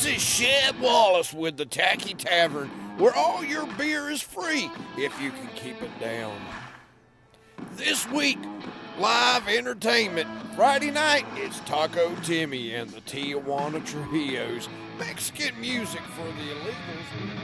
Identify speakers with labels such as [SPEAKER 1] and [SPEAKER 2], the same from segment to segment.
[SPEAKER 1] This is Sheb Wallace with the Tacky Tavern, where all your beer is free if you can keep it down. This week, live entertainment. Friday night, it's Taco Timmy and the Tijuana Trios. Mexican music for the illegals.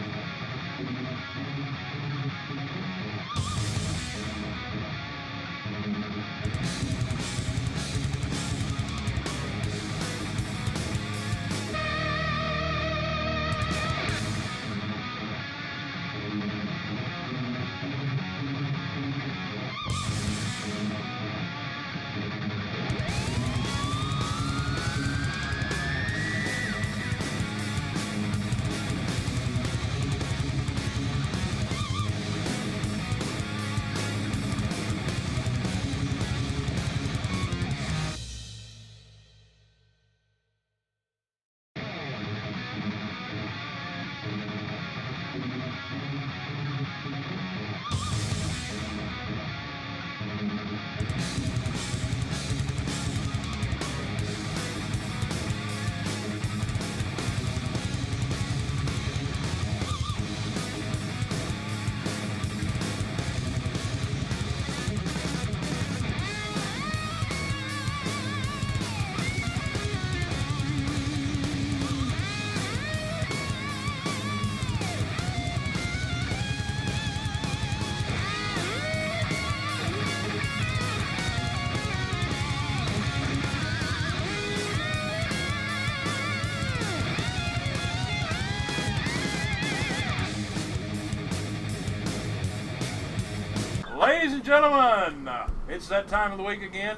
[SPEAKER 2] Ladies and gentlemen, it's that time of the week again,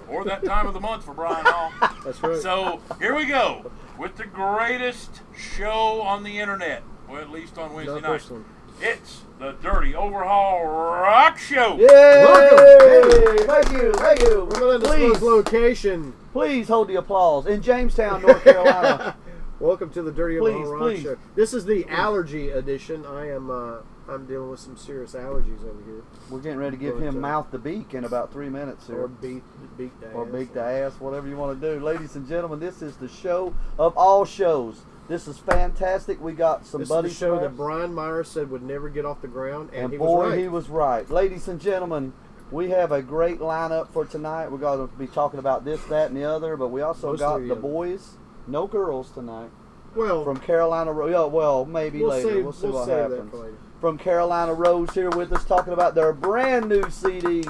[SPEAKER 2] or that time of the month for Brian Hall.
[SPEAKER 3] That's right.
[SPEAKER 2] So here we go with the greatest show on the internet, well, at least on Wednesday night. It's the Dirty Overhaul Rock Show.
[SPEAKER 4] Yay!
[SPEAKER 3] Welcome.
[SPEAKER 4] Thank you.
[SPEAKER 3] We're going to disclose location.
[SPEAKER 4] Please hold the applause in Jamestown, North Carolina.
[SPEAKER 3] Welcome to the Dirty Overhaul Rock
[SPEAKER 4] please.
[SPEAKER 3] Show. This is the allergy edition. I'm dealing with some serious allergies over here.
[SPEAKER 4] We're getting ready to give him mouth to beak in about 3 minutes here.
[SPEAKER 3] Or beak to ass.
[SPEAKER 4] Or beak to ass, whatever you want to do. Ladies and gentlemen, this is the show of all shows. This is fantastic. We got some buddies.
[SPEAKER 3] This is the show that Brian Myers said would never get off the ground, and he
[SPEAKER 4] boy,
[SPEAKER 3] was right.
[SPEAKER 4] he was right. Ladies and gentlemen, we have a great lineup for tonight. We're going to be talking about this, that, and the other, but we also got the boys, no girls tonight.
[SPEAKER 3] Well,
[SPEAKER 4] from Carolina, well, maybe later. We'll see what happens. From Carolina Rose here with us, talking about their brand new CD,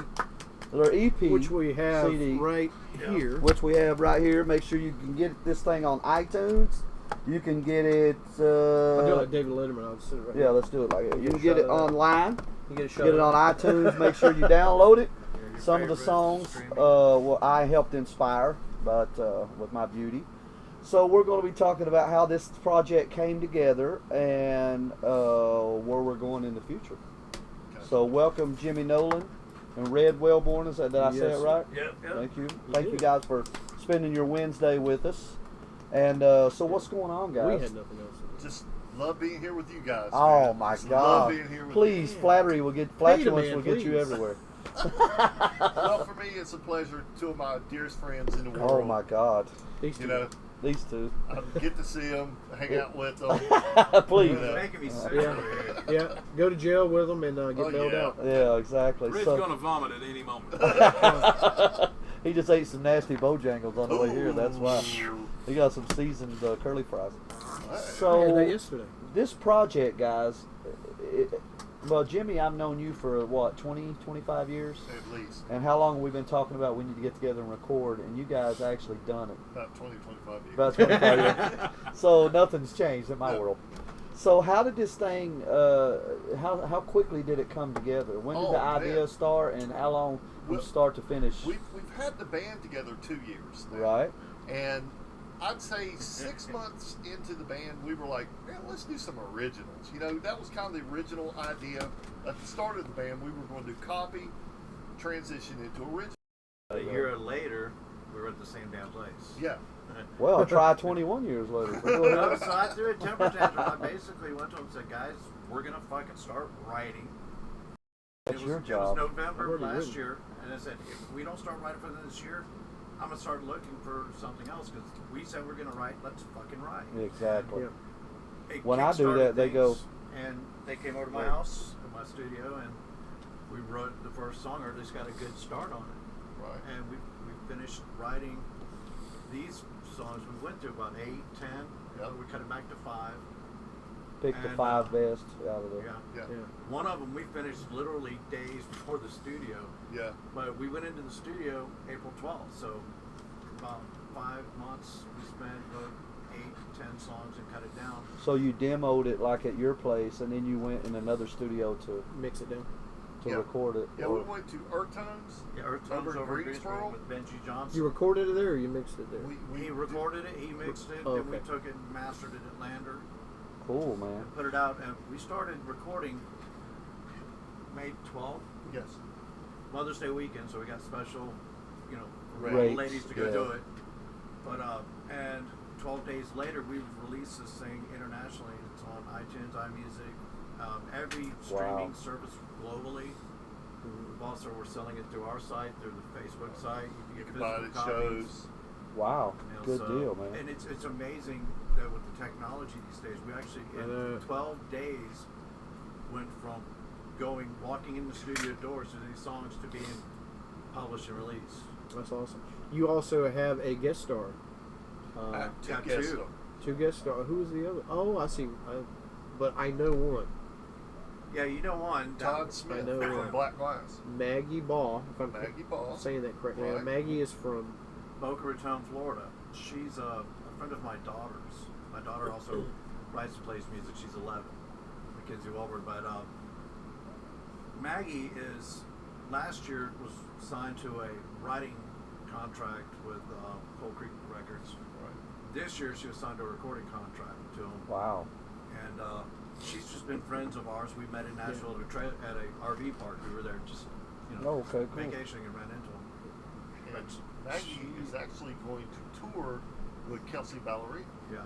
[SPEAKER 4] their EP,
[SPEAKER 3] which we have
[SPEAKER 4] CD,
[SPEAKER 3] right here.
[SPEAKER 4] Which we have right here. Make sure you can get this thing on iTunes. You can get it.
[SPEAKER 3] I'll do it like David Letterman. I'll sit it right
[SPEAKER 4] here. Let's do it like it. You can get it online.
[SPEAKER 3] You get
[SPEAKER 4] it on iTunes. Make sure you download it. Some of the songs, I helped inspire, but with my beauty. So we're going to be talking about how this project came together and where we're going in the future. Okay. So welcome Jimmy Nolan and Red Wellborn. Did I say it right?
[SPEAKER 2] Yep.
[SPEAKER 4] Thank you. Thank you guys for spending your Wednesday with us. And so what's going on, guys?
[SPEAKER 3] We had nothing else.
[SPEAKER 5] Just love being here with you guys.
[SPEAKER 4] Oh
[SPEAKER 5] man.
[SPEAKER 4] my
[SPEAKER 5] Just
[SPEAKER 4] God!
[SPEAKER 5] Love being here with
[SPEAKER 4] please,
[SPEAKER 5] you.
[SPEAKER 4] flattery will get flatulence will get you everywhere.
[SPEAKER 5] Well, for me, it's a pleasure. Two of my dearest friends in the world.
[SPEAKER 4] Oh my God!
[SPEAKER 3] These two.
[SPEAKER 5] You know,
[SPEAKER 4] these two.
[SPEAKER 5] I get to see them, hang out with them.
[SPEAKER 4] Please.
[SPEAKER 6] Making me sick.
[SPEAKER 3] Yeah. Go to jail with them and get bailed out.
[SPEAKER 4] Yeah, exactly.
[SPEAKER 2] Rick's gonna vomit at any moment.
[SPEAKER 4] He just ate some nasty Bojangles on the way here. That's why. He got some seasoned curly fries. So
[SPEAKER 3] I had that yesterday.
[SPEAKER 4] This project, guys. Well, Jimmy, I've known you for what, 20, 25 years?
[SPEAKER 5] At least.
[SPEAKER 4] And how long have we been talking about we need to get together and record, and you guys actually done it?
[SPEAKER 5] About 20, 25 years.
[SPEAKER 4] About 25 years. So nothing's changed in my world. So how did this thing, how quickly did it come together? When did the idea start, and how long from start to finish?
[SPEAKER 5] We've had the band together 2 years now.
[SPEAKER 4] Right.
[SPEAKER 5] And I'd say 6 months into the band, we were like, man, let's do some originals. You know, that was kind of the original idea. At the start of the band, we were going to copy, transition into original.
[SPEAKER 6] A year later, we were at the same damn place.
[SPEAKER 5] Yeah.
[SPEAKER 4] Well, try 21 years later.
[SPEAKER 6] No, so I threw a temper tantrum. I basically went to them and said, guys, we're going to fucking start writing.
[SPEAKER 4] That's your
[SPEAKER 6] It
[SPEAKER 4] job.
[SPEAKER 6] was November last year, and I said, if we don't start writing for them this year, I'm gonna start looking for something else because we said we're gonna write. Let's fucking write.
[SPEAKER 4] Exactly.
[SPEAKER 3] Yeah.
[SPEAKER 6] It
[SPEAKER 4] When I do
[SPEAKER 6] kickstarted
[SPEAKER 4] that, they go-
[SPEAKER 6] things, and they came over to my
[SPEAKER 4] Right.
[SPEAKER 6] house, in my studio, and we wrote the first song, or at least got a good start on it.
[SPEAKER 5] Right.
[SPEAKER 6] And we finished writing these songs. We went through about 8, 10.
[SPEAKER 5] Yep.
[SPEAKER 6] We cut it back to 5.
[SPEAKER 4] Pick the
[SPEAKER 6] And,
[SPEAKER 4] 5 best out of there.
[SPEAKER 6] Yeah.
[SPEAKER 5] Yeah.
[SPEAKER 3] Yeah.
[SPEAKER 6] One of them we finished literally days before the studio.
[SPEAKER 5] Yeah.
[SPEAKER 6] But we went into the studio April 12th, so about 5 months we spent, wrote 8, 10 songs and cut it down.
[SPEAKER 4] So you demoed it like at your place, and then you went in another studio to
[SPEAKER 3] Mix it down.
[SPEAKER 5] Yeah.
[SPEAKER 4] record it.
[SPEAKER 5] Yeah,
[SPEAKER 4] or-
[SPEAKER 5] we went to Earth Tones.
[SPEAKER 6] Yeah, Earth Tones
[SPEAKER 5] Over in
[SPEAKER 6] over in
[SPEAKER 5] Greensboro?
[SPEAKER 6] Greensboro with Benji Johnson.
[SPEAKER 3] You recorded it there, or you mixed it there?
[SPEAKER 6] He recorded it, he mixed it,
[SPEAKER 3] Oh,
[SPEAKER 6] then we
[SPEAKER 3] okay.
[SPEAKER 6] took it and mastered it at Lander
[SPEAKER 4] Cool, man.
[SPEAKER 6] and put it out. And we started recording May 12th,
[SPEAKER 5] Yes.
[SPEAKER 6] Mother's Day weekend, so we got special, you know,
[SPEAKER 5] Rates,
[SPEAKER 6] ladies to go
[SPEAKER 4] yeah.
[SPEAKER 6] do it. But and 12 days later, we released this thing internationally. It's on iTunes, iMusic, every streaming service globally. We're selling it through our site, through the Facebook site.
[SPEAKER 5] You
[SPEAKER 6] get
[SPEAKER 5] can buy it
[SPEAKER 6] physical
[SPEAKER 5] at
[SPEAKER 6] copies.
[SPEAKER 5] shows.
[SPEAKER 4] Wow.
[SPEAKER 6] You know,
[SPEAKER 4] Good
[SPEAKER 6] so-
[SPEAKER 4] deal, man.
[SPEAKER 6] And it's amazing that with the technology these days, we actually in 12 days went from walking in the studio doors to these songs to being published and released.
[SPEAKER 3] That's awesome. You also have a guest star.
[SPEAKER 5] Two
[SPEAKER 6] got
[SPEAKER 5] guest
[SPEAKER 6] two.
[SPEAKER 5] stars.
[SPEAKER 3] 2 guest stars. Who was the other? Oh, I see. But I know one.
[SPEAKER 6] Yeah, you know one.
[SPEAKER 5] Todd Smith
[SPEAKER 3] I know,
[SPEAKER 5] from
[SPEAKER 3] yeah.
[SPEAKER 5] Black Glass.
[SPEAKER 3] Maggie Ball. If I'm
[SPEAKER 5] Maggie Ball.
[SPEAKER 3] saying that correctly.
[SPEAKER 5] Right.
[SPEAKER 3] Maggie is from.
[SPEAKER 6] Boca Raton, Florida. She's a friend of my daughter's. My daughter also writes and plays music. She's 11. Mackenzie Walward. But Maggie is, last year, was signed to a writing contract with Coal Creek Records.
[SPEAKER 5] Right.
[SPEAKER 6] This year, she was signed to a recording contract to them.
[SPEAKER 4] Wow.
[SPEAKER 6] And she's just been friends of ours. We met in Nashville at a RV park. We were there just,
[SPEAKER 4] Oh, okay, cool.
[SPEAKER 6] vacationing and ran into them.
[SPEAKER 5] And Maggie is actually going to tour with Kelsey Ballerini.
[SPEAKER 6] Yeah,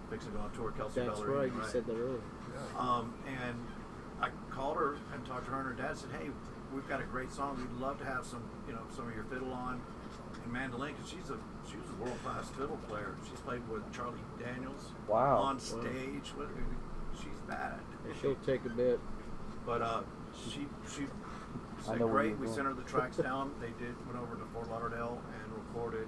[SPEAKER 6] fixing to go on tour. Kelsey
[SPEAKER 3] That's
[SPEAKER 6] Ballerini,
[SPEAKER 3] right. You said that earlier.
[SPEAKER 5] Yeah.
[SPEAKER 6] And I called her and talked to her and her dad. Said, "Hey, we've got a great song. We'd love to have some of your fiddle on and mandolin, because she was a world class fiddle player. She's played with Charlie Daniels.
[SPEAKER 4] Wow.
[SPEAKER 6] On stage. She's bad.
[SPEAKER 3] She'll take a bit.
[SPEAKER 6] But she
[SPEAKER 4] I
[SPEAKER 6] said
[SPEAKER 4] know where
[SPEAKER 6] great.
[SPEAKER 4] you're
[SPEAKER 6] We
[SPEAKER 4] going.
[SPEAKER 6] sent her the tracks down. They went over to Fort Lauderdale and recorded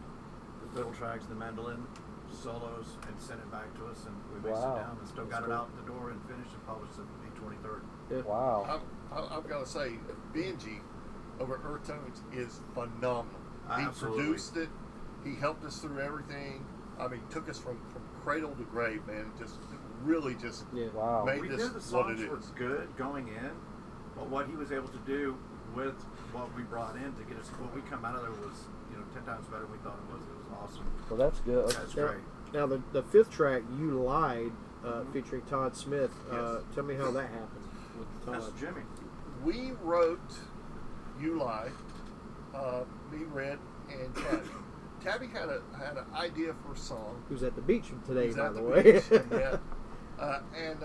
[SPEAKER 6] the fiddle tracks, the mandolin solos, and sent it back to us. And we mixed
[SPEAKER 4] Wow.
[SPEAKER 6] it down and still
[SPEAKER 4] That's
[SPEAKER 6] got it
[SPEAKER 4] cool.
[SPEAKER 6] out the door and finished and published it May 23rd.
[SPEAKER 3] Yeah.
[SPEAKER 4] Wow.
[SPEAKER 5] I've got to say, Benji over at Earth Tones is phenomenal. He
[SPEAKER 6] Absolutely.
[SPEAKER 5] produced it. He helped us through everything. I mean, took us from cradle to grave, man. Just really just
[SPEAKER 3] Yeah.
[SPEAKER 4] Wow.
[SPEAKER 5] made
[SPEAKER 6] We
[SPEAKER 5] this
[SPEAKER 6] knew the
[SPEAKER 5] what it
[SPEAKER 6] songs were
[SPEAKER 5] is.
[SPEAKER 6] good going in, but what he was able to do with what we brought in to get us, what we come out of there was 10 times better than we thought it was. It was awesome.
[SPEAKER 4] Well, that's good.
[SPEAKER 6] That's
[SPEAKER 3] Now,
[SPEAKER 6] great.
[SPEAKER 3] now the 5th track, You Lied, featuring Todd Smith.
[SPEAKER 5] Yes.
[SPEAKER 3] Tell me how that happened with Todd.
[SPEAKER 6] That's Jimmy.
[SPEAKER 5] We wrote You Lie, me, Red, and Tabby. Tabby had an idea for a song.
[SPEAKER 3] Who's at the beach today,
[SPEAKER 5] He's
[SPEAKER 3] by
[SPEAKER 5] at
[SPEAKER 3] the
[SPEAKER 5] the
[SPEAKER 3] way.
[SPEAKER 5] beach, and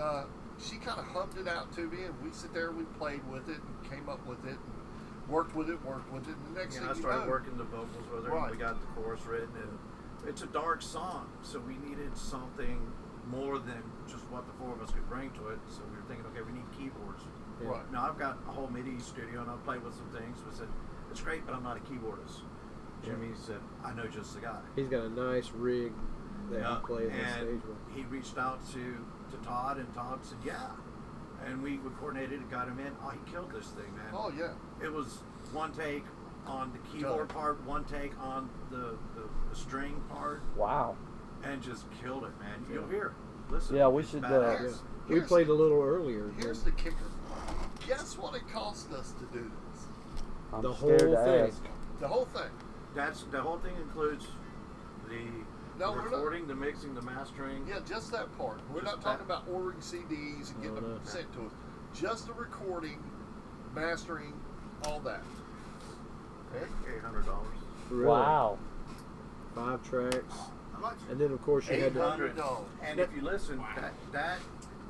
[SPEAKER 5] she kind of hummed it out to me, and we sit there, we played with it, and came up with it, and worked with it, and the next thing
[SPEAKER 6] I
[SPEAKER 5] you
[SPEAKER 6] started
[SPEAKER 5] know,
[SPEAKER 6] working the vocals with her,
[SPEAKER 5] Right.
[SPEAKER 6] and we got the chorus written, and it's a dark song, so we needed something more than just what the four of us could bring to it. So we were thinking, okay, we need keyboards.
[SPEAKER 3] Yeah.
[SPEAKER 5] Right.
[SPEAKER 6] Now I've got a whole MIDI studio, and I've played with some things. We said, it's great, but I'm not a keyboardist. Jimmy said, I know just the guy.
[SPEAKER 3] He's got a nice rig that he plays on
[SPEAKER 6] and
[SPEAKER 3] stage with.
[SPEAKER 6] he reached out to Todd, and Todd said, yeah. And we coordinated and got him in. Oh, he killed this thing, man.
[SPEAKER 5] Oh yeah,
[SPEAKER 6] It was one take on the keyboard part, one take on the string part,
[SPEAKER 4] Wow.
[SPEAKER 6] and just killed it, man. You'll hear. Listen.
[SPEAKER 4] Yeah, we
[SPEAKER 6] it's
[SPEAKER 4] should,
[SPEAKER 6] badass.
[SPEAKER 5] Here's-
[SPEAKER 3] We played a little earlier.
[SPEAKER 5] Here's the kicker. Guess what it cost us to do this?
[SPEAKER 4] I'm
[SPEAKER 3] The
[SPEAKER 4] scared
[SPEAKER 3] whole
[SPEAKER 4] to
[SPEAKER 3] thing.
[SPEAKER 4] ask.
[SPEAKER 5] The whole thing.
[SPEAKER 6] That's the whole thing includes the
[SPEAKER 5] No, we're not.
[SPEAKER 6] recording, the mixing, the mastering.
[SPEAKER 5] Yeah, just that part. We're
[SPEAKER 6] Just
[SPEAKER 5] not talking
[SPEAKER 6] that.
[SPEAKER 5] about ordering CDs and getting
[SPEAKER 3] No,
[SPEAKER 5] them
[SPEAKER 3] no.
[SPEAKER 5] sent to us. Just the recording, mastering, all that. Okay?
[SPEAKER 6] $800.
[SPEAKER 3] Really.
[SPEAKER 4] Wow.
[SPEAKER 3] 5 tracks.
[SPEAKER 6] How much?
[SPEAKER 3] And then, of course, you had to.
[SPEAKER 5] $800.
[SPEAKER 6] And if you listen, that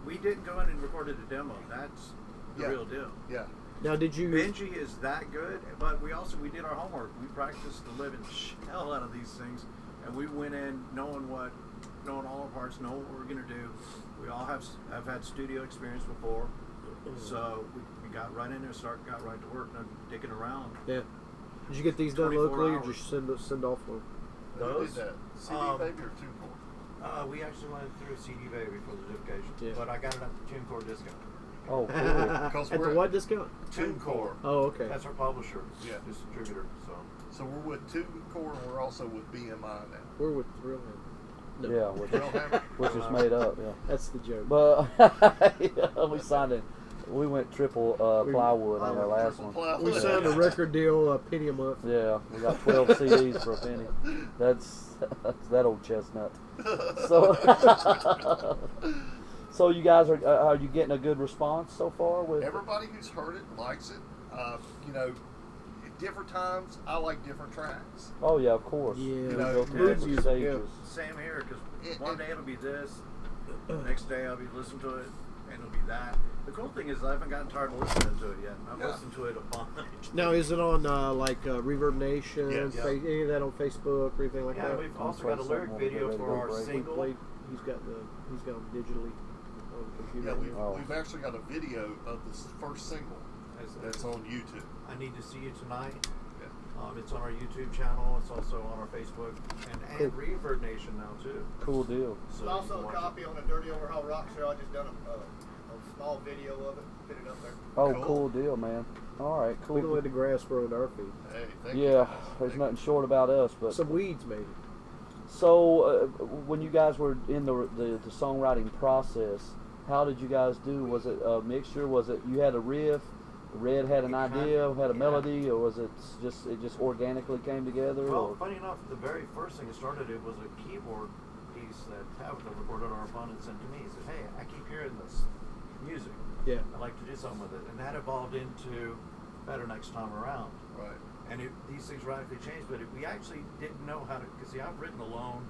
[SPEAKER 6] we didn't go in and recorded a demo. That's the
[SPEAKER 5] Yeah.
[SPEAKER 6] real deal.
[SPEAKER 5] Yeah.
[SPEAKER 3] Now, did you?
[SPEAKER 6] Benji is that good, but we did our homework. We practiced the living hell out of these things, and we went in knowing all our parts, knowing what we're gonna do. We all have had studio experience before, so we got right in there, got right to work, no dicking around.
[SPEAKER 3] Yeah. Did you get these done
[SPEAKER 6] 24
[SPEAKER 3] locally, or
[SPEAKER 6] hours.
[SPEAKER 3] just send off one?
[SPEAKER 6] Those?
[SPEAKER 5] Did that CD Baby or TuneCore?
[SPEAKER 6] We actually went through CD Baby for the occasion,
[SPEAKER 3] Yeah.
[SPEAKER 6] but I got it at the TuneCore discount.
[SPEAKER 4] Oh, cool.
[SPEAKER 5] Because
[SPEAKER 3] At the what discount?
[SPEAKER 5] TuneCore.
[SPEAKER 3] Oh, okay.
[SPEAKER 6] That's our publisher,
[SPEAKER 5] Yeah.
[SPEAKER 6] distributor.
[SPEAKER 5] So we're with TuneCore, and we're also with BMI now.
[SPEAKER 3] We're with Thrill Hammer. No.
[SPEAKER 4] Yeah, which
[SPEAKER 5] Drillhammer?
[SPEAKER 4] is made up. Yeah.
[SPEAKER 3] That's the joke.
[SPEAKER 4] But yeah, we signed it. We went triple plywood on our last one.
[SPEAKER 3] We signed a record deal, a penny a month.
[SPEAKER 4] Yeah, we got 12 CDs for a penny. That's that old chestnut. So, so you guys are you getting a good response so far with
[SPEAKER 5] Everybody who's heard it likes it. You know, at different times, I like different tracks.
[SPEAKER 4] Oh yeah, of course.
[SPEAKER 3] Yeah.
[SPEAKER 5] You know,
[SPEAKER 4] Go through
[SPEAKER 3] mood
[SPEAKER 4] different
[SPEAKER 3] music, yeah.
[SPEAKER 4] stages.
[SPEAKER 6] Same here, because one day it'll be this, the next day I'll be listening to it, and it'll be that. The cool thing is I haven't gotten tired of listening to it yet. I've listened to it a bunch.
[SPEAKER 3] Now, is it on Reverb Nation?
[SPEAKER 5] Yes.
[SPEAKER 3] Any of that on Facebook or anything like
[SPEAKER 6] Yeah,
[SPEAKER 3] that?
[SPEAKER 6] we've also got a lyric video for our single.
[SPEAKER 3] He's got them digitally on the computer.
[SPEAKER 5] Yeah, we've actually got a video of this first single that's on YouTube.
[SPEAKER 6] I Need to See You Tonight.
[SPEAKER 5] Yeah.
[SPEAKER 6] It's on our YouTube channel. It's also on our Facebook and Reverb Nation now too.
[SPEAKER 4] Cool deal.
[SPEAKER 6] So
[SPEAKER 7] There's also a copy on the Dirty Overhaul Rock show. I just done a small video of it, put it up there.
[SPEAKER 4] Oh,
[SPEAKER 5] Cool.
[SPEAKER 4] cool deal, man. All right,
[SPEAKER 3] We don't
[SPEAKER 4] cool.
[SPEAKER 3] let the grass grow under our feet.
[SPEAKER 5] Hey, thank you.
[SPEAKER 4] Yeah, there's nothing short about us, but
[SPEAKER 3] Some weeds, maybe.
[SPEAKER 4] so when you guys were in the songwriting process, how did you guys do? Was it a mixture? Was it you had a riff, Red had an idea, had a melody, or was it just organically came together?
[SPEAKER 6] Well,
[SPEAKER 4] Or?
[SPEAKER 6] funny enough, the very first thing it started, it was a keyboard piece that Tabitha recorded on our phone and sent to me. He said, "Hey, I keep hearing this music.
[SPEAKER 3] Yeah.
[SPEAKER 6] I'd like to do something with it." And that evolved into Better Next Time Around.
[SPEAKER 5] Right.
[SPEAKER 6] And these things radically changed, but we actually didn't know how to, because see, I've written alone.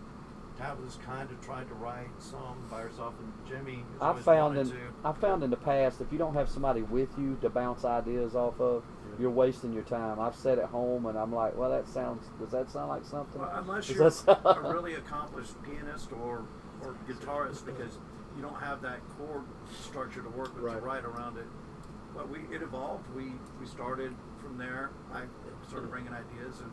[SPEAKER 6] Tabitha's kind of tried to write some by herself, and Jimmy has
[SPEAKER 4] I
[SPEAKER 6] always
[SPEAKER 4] found
[SPEAKER 6] wanted
[SPEAKER 4] in the past, if you don't have somebody with you to bounce ideas off of, you're wasting your time. I've sat at home and I'm like, well, does that sound like something?
[SPEAKER 6] Well, unless
[SPEAKER 4] Does
[SPEAKER 6] you're
[SPEAKER 4] that
[SPEAKER 6] a really accomplished pianist or guitarist, because you don't have that chord structure to work with
[SPEAKER 3] Right.
[SPEAKER 6] to write around it. But it evolved. We started from there. I started bringing ideas, and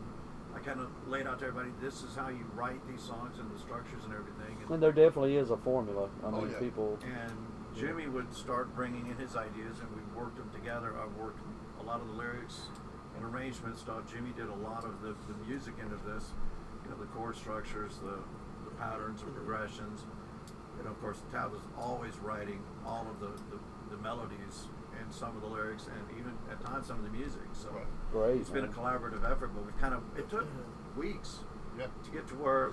[SPEAKER 6] I kind of laid out to everybody, this is how you write these songs and the structures and everything.
[SPEAKER 4] And there definitely is a formula. I mean,
[SPEAKER 5] yeah.
[SPEAKER 4] people.
[SPEAKER 6] And Jimmy would start bringing in his ideas, and we worked them together. I worked a lot of the lyrics and arrangement stuff. Jimmy did a lot of the music end of this, the chord structures, the patterns and progressions. And of course, Tab was always writing all of the melodies and some of the lyrics, and even at times some of the music. So
[SPEAKER 5] Right.
[SPEAKER 4] Great.
[SPEAKER 6] it's been a collaborative effort, but it took weeks
[SPEAKER 5] Yeah.
[SPEAKER 6] to get to where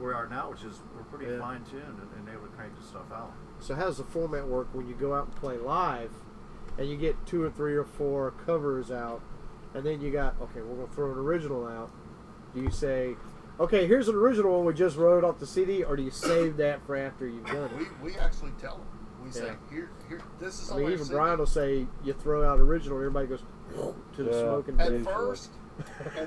[SPEAKER 6] we are now, which is we're pretty
[SPEAKER 3] Yeah.
[SPEAKER 6] fine-tuned and able to crank this stuff out.
[SPEAKER 3] So how does the format work when you go out and play live, and you get 2 or 3 or 4 covers out, and then you got, okay, we're going to throw an original out? Do you say, okay, here's an original one we just wrote off the CD, or do you save that for after you've done it?
[SPEAKER 5] We actually tell them. We say,
[SPEAKER 3] Yeah.
[SPEAKER 5] here, this is
[SPEAKER 3] I
[SPEAKER 5] all
[SPEAKER 3] mean,
[SPEAKER 5] I
[SPEAKER 3] even
[SPEAKER 5] see.
[SPEAKER 3] Brian will say, you throw out original, everybody goes to the
[SPEAKER 4] Yeah.
[SPEAKER 3] smoke and
[SPEAKER 5] At
[SPEAKER 3] mirrors.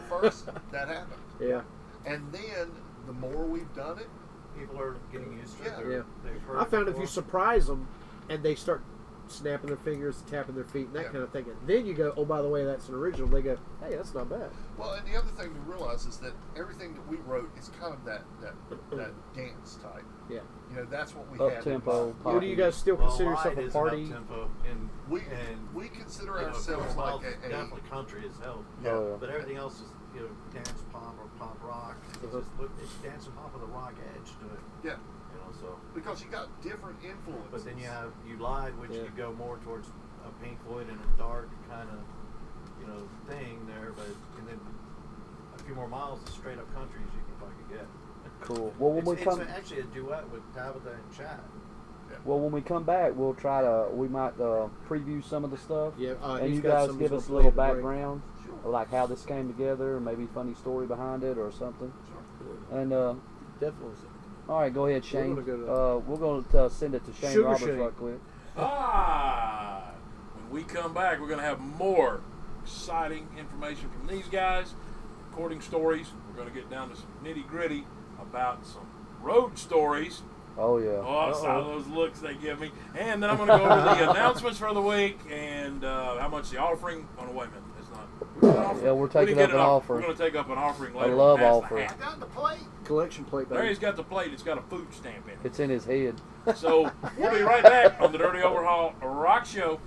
[SPEAKER 5] first, that happened.
[SPEAKER 3] Yeah.
[SPEAKER 5] And then, the more we've done it,
[SPEAKER 6] People are getting used to it.
[SPEAKER 5] Yeah.
[SPEAKER 3] Yeah.
[SPEAKER 6] They've heard
[SPEAKER 3] I found
[SPEAKER 6] it
[SPEAKER 3] if you
[SPEAKER 6] before.
[SPEAKER 3] surprise them and they start snapping their fingers, tapping their feet, and that
[SPEAKER 5] Yeah.
[SPEAKER 3] kind of thing, and then you go, oh, by the way, that's an original, they go, hey, that's not bad.
[SPEAKER 5] well, and the other thing to realize is that everything that we wrote is kind of that dance type.
[SPEAKER 3] Yeah.
[SPEAKER 5] That's what we
[SPEAKER 4] Up
[SPEAKER 5] had in
[SPEAKER 4] tempo,
[SPEAKER 5] mind.
[SPEAKER 3] What do you guys still
[SPEAKER 6] Well,
[SPEAKER 3] consider
[SPEAKER 6] live
[SPEAKER 3] yourself a
[SPEAKER 6] is
[SPEAKER 3] party?
[SPEAKER 6] an up-tempo, and
[SPEAKER 5] We consider
[SPEAKER 6] you know,
[SPEAKER 5] ourselves
[SPEAKER 6] well,
[SPEAKER 5] like a
[SPEAKER 6] definitely country as hell.
[SPEAKER 5] Yeah.
[SPEAKER 4] Oh, yeah.
[SPEAKER 6] But everything else is dance pop or pop rock. It's dance and pop with a rock edge to it.
[SPEAKER 5] yeah,
[SPEAKER 6] So.
[SPEAKER 5] because you got different influences.
[SPEAKER 6] But then you have live, which
[SPEAKER 3] Yeah.
[SPEAKER 6] you go more towards a Pink Floyd and a dark kind of thing there. And then a few more miles of straight up country as you can fucking get.
[SPEAKER 4] Cool. Well, when
[SPEAKER 6] It's actually a duet with Tabitha and Chad.
[SPEAKER 4] Well, when we come back, we might preview some of the stuff.
[SPEAKER 3] Yeah,
[SPEAKER 4] and
[SPEAKER 3] he's
[SPEAKER 4] you
[SPEAKER 3] got
[SPEAKER 4] guys
[SPEAKER 3] some
[SPEAKER 4] give
[SPEAKER 3] he's
[SPEAKER 4] us a
[SPEAKER 3] gonna
[SPEAKER 4] little
[SPEAKER 3] play in the break.
[SPEAKER 4] background, like how this came together, maybe funny story behind it or something. And
[SPEAKER 3] Definitely.
[SPEAKER 4] all right, go ahead, Shane.
[SPEAKER 3] gonna go
[SPEAKER 4] We're going to send it to Shane
[SPEAKER 3] Sugar
[SPEAKER 4] Roberts
[SPEAKER 3] Shane.
[SPEAKER 4] right quick.
[SPEAKER 2] When we come back, we're going to have more exciting information from these guys, recording stories. We're going to get down to some nitty-gritty about some road stories.
[SPEAKER 4] Oh, yeah.
[SPEAKER 2] Oh, I saw those looks they give me. And then I'm going to go over the announcements for the week and how much the offering. Oh, no, wait a minute. It's not.
[SPEAKER 4] Yeah, we're taking up an offering.
[SPEAKER 2] We're going to take up an offering later.
[SPEAKER 4] I love
[SPEAKER 2] Pass the
[SPEAKER 4] offering.
[SPEAKER 2] hat.
[SPEAKER 7] I got the plate.
[SPEAKER 3] Collection plate,
[SPEAKER 2] There
[SPEAKER 3] baby.
[SPEAKER 2] he's got the plate. It's got a food stamp in it.
[SPEAKER 4] It's in his head.
[SPEAKER 2] So we'll be right back on the Dirty Overhaul Rock Show.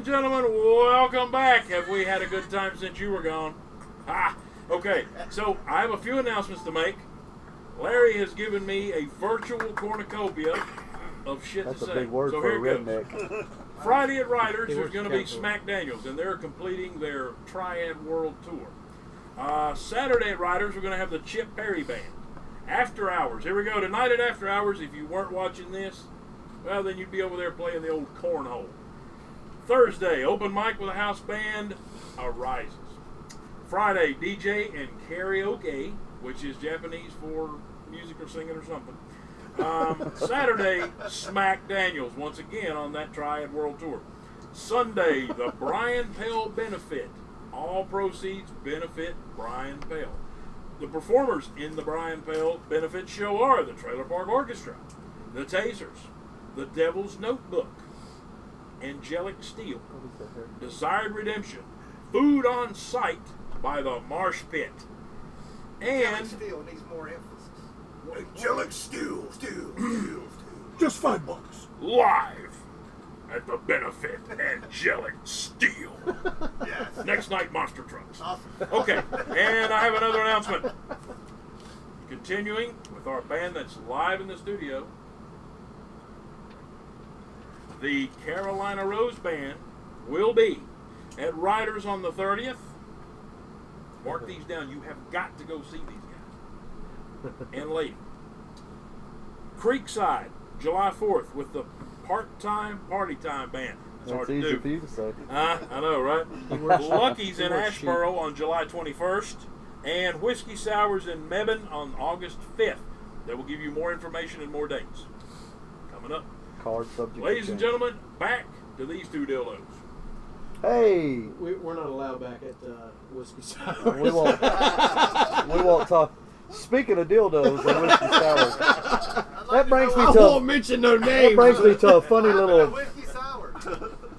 [SPEAKER 2] and gentlemen, welcome back. Have we had a good time since you were gone? Okay, so I have a few announcements to make. Larry has given me a virtual cornucopia of shit
[SPEAKER 4] That's
[SPEAKER 2] to say.
[SPEAKER 4] a big word
[SPEAKER 2] so
[SPEAKER 4] for a
[SPEAKER 2] here it
[SPEAKER 4] redneck.
[SPEAKER 2] goes. Friday at Riders,
[SPEAKER 3] He
[SPEAKER 2] there's
[SPEAKER 3] was
[SPEAKER 2] going to be
[SPEAKER 3] careful.
[SPEAKER 2] Smack Daniels, and they're completing their Triad World Tour. Saturday at Riders, we're going to have the Chip Perry Band. After Hours. Here we go. Tonight at After Hours, if you weren't watching this, well, then you'd be over there playing the old cornhole. Thursday, open mic with a house band, Arises. Friday, DJ and karaoke, which is Japanese for music or singing or something. Saturday, Smack Daniels, once again on that Triad World Tour. Sunday, the Brian Pell Benefit. All proceeds benefit Brian Pell. The performers in the Brian Pell Benefit show are the Trailer Park Orchestra, the Tasers, the Devil's Notebook, Angelic Steel, Desired Redemption, Food on Sight by the Marsh Pit, and
[SPEAKER 7] Steel needs more emphasis.
[SPEAKER 1] Angelic Steel. Just $5.
[SPEAKER 2] live at the Benefit, Angelic Steel.
[SPEAKER 7] Yes.
[SPEAKER 2] Next night, Monster Trucks.
[SPEAKER 7] Awesome.
[SPEAKER 2] Okay, and I have another announcement. Continuing with our band that's live in the studio, the Karolina Rose Band will be at Riders on the 30th. Mark these down. You have got to go see these guys. And lady. Creekside, July 4th with the Part-Time Party Time Band. That's hard
[SPEAKER 4] That's
[SPEAKER 2] to
[SPEAKER 4] easy
[SPEAKER 2] do.
[SPEAKER 4] for you to say.
[SPEAKER 2] I know, right? Lucky's in Ashboro on July 21st, and Whiskey Sours in Mebane on August 5th. That will give you more information and more dates. Coming up.
[SPEAKER 4] Card subject.
[SPEAKER 2] Ladies and gentlemen, back to these two dildos.
[SPEAKER 4] Hey,
[SPEAKER 3] We're not allowed back at Whiskey Sour.
[SPEAKER 4] we won't. We won't talk. Speaking of dildos and whiskey sours, that brings me
[SPEAKER 3] I
[SPEAKER 4] to.
[SPEAKER 3] won't mention no
[SPEAKER 4] That
[SPEAKER 3] names.
[SPEAKER 4] brings me to a funny
[SPEAKER 7] A
[SPEAKER 4] little.
[SPEAKER 7] whiskey sour.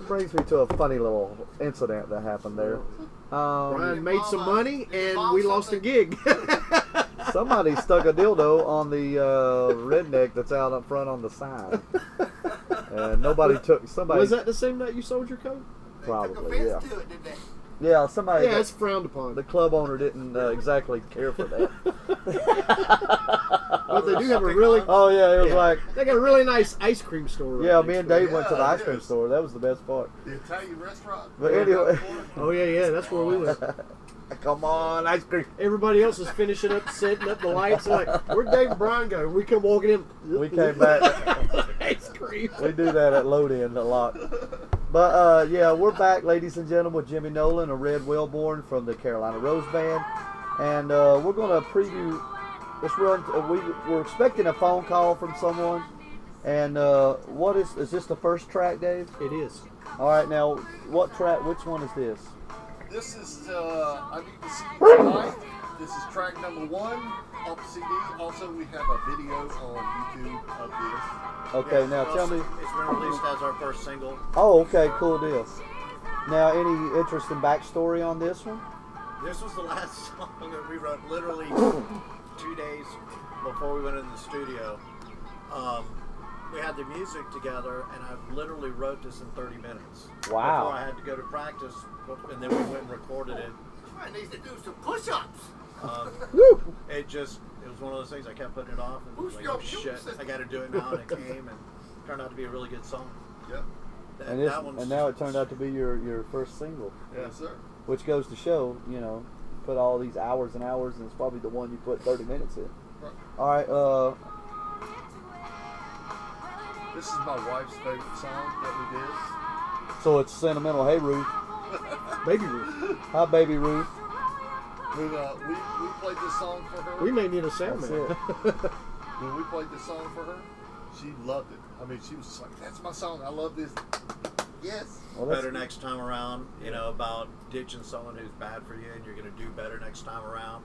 [SPEAKER 4] Brings me to a funny little incident that happened there.
[SPEAKER 3] Brian made some
[SPEAKER 7] Mama,
[SPEAKER 3] money
[SPEAKER 7] did your
[SPEAKER 3] and
[SPEAKER 7] mom
[SPEAKER 3] we lost a
[SPEAKER 7] something?
[SPEAKER 3] gig.
[SPEAKER 4] Somebody stuck a dildo on the redneck that's out up front on the sign, and nobody took. Somebody
[SPEAKER 3] Was that the same night you sold your coat?
[SPEAKER 7] They
[SPEAKER 4] Probably,
[SPEAKER 7] took offense
[SPEAKER 4] yeah.
[SPEAKER 7] to it, didn't they?
[SPEAKER 4] Yeah, somebody.
[SPEAKER 3] Yeah, it's frowned upon.
[SPEAKER 4] The club owner didn't exactly care for that.
[SPEAKER 3] But they do have a really.
[SPEAKER 4] Oh yeah, it was
[SPEAKER 3] Yeah.
[SPEAKER 4] like.
[SPEAKER 3] They got a really nice ice cream store. Right
[SPEAKER 4] Yeah,
[SPEAKER 3] next
[SPEAKER 4] me and
[SPEAKER 3] door.
[SPEAKER 4] Dave went to the
[SPEAKER 5] Yeah,
[SPEAKER 4] ice
[SPEAKER 5] it
[SPEAKER 4] cream
[SPEAKER 5] is.
[SPEAKER 4] store. That was the best part.
[SPEAKER 5] The Italian restaurant.
[SPEAKER 4] But anyway,
[SPEAKER 3] Oh yeah, that's where we went.
[SPEAKER 4] come on, ice cream.
[SPEAKER 3] Everybody else was finishing up, setting up the lights. Like, where'd Dave and Brian go? We come walking in.
[SPEAKER 4] We came back.
[SPEAKER 3] Ice cream.
[SPEAKER 4] We do that at Load In a lot. But yeah, we're back, ladies and gentlemen, with Jimmy Nolan and Red Wellborn from the Karolina Rose Band, and we're going to preview this run. We're expecting a phone call from someone, and what is this the first track, Dave?
[SPEAKER 3] It is.
[SPEAKER 4] All right, now what track? Which one is this?
[SPEAKER 5] This is I Need the CD Tonight. This is track number 1 off the CD. Also, we have a video on YouTube of this.
[SPEAKER 4] Okay,
[SPEAKER 6] Yeah,
[SPEAKER 4] now
[SPEAKER 6] it's
[SPEAKER 4] tell me.
[SPEAKER 6] It's been released as our first single.
[SPEAKER 4] Oh, okay, cool deal. Now, any interesting backstory on this one?
[SPEAKER 6] This was the last song that we wrote literally 2 days before we went in the studio. We had the music together, and I literally wrote this in 30 minutes.
[SPEAKER 4] Wow.
[SPEAKER 6] Before I had to go to practice, and then we went and recorded it.
[SPEAKER 7] Brian needs to do some push-ups.
[SPEAKER 3] Woo!
[SPEAKER 6] It was one of those things I kept putting it off, and
[SPEAKER 7] Boost
[SPEAKER 6] like,
[SPEAKER 7] your
[SPEAKER 6] oh
[SPEAKER 7] immune
[SPEAKER 6] shit,
[SPEAKER 7] system.
[SPEAKER 6] I got to do it now, and it came, and turned out to be a really good song.
[SPEAKER 5] Yep.
[SPEAKER 4] And this, and now it turned out to be your first single,
[SPEAKER 5] Yes, sir.
[SPEAKER 4] which goes to show, you know, put all these hours and hours, and it's probably the one you put 30 minutes in.
[SPEAKER 5] Right.
[SPEAKER 4] All right,
[SPEAKER 5] This is my wife's favorite song that we did.
[SPEAKER 4] so it's Sentimental Hey Ruth.
[SPEAKER 3] Baby Ruth.
[SPEAKER 4] Hi, Baby Ruth.
[SPEAKER 5] We played this song for her.
[SPEAKER 3] We may need a sound
[SPEAKER 4] That's
[SPEAKER 3] man.
[SPEAKER 5] When we played this song for her, she loved it. I mean, she was just like, "That's my song. I love this." Yes.
[SPEAKER 4] Well, that's
[SPEAKER 6] Better next time around, you know, about ditching someone who's bad for you, and you're going to do better next time around.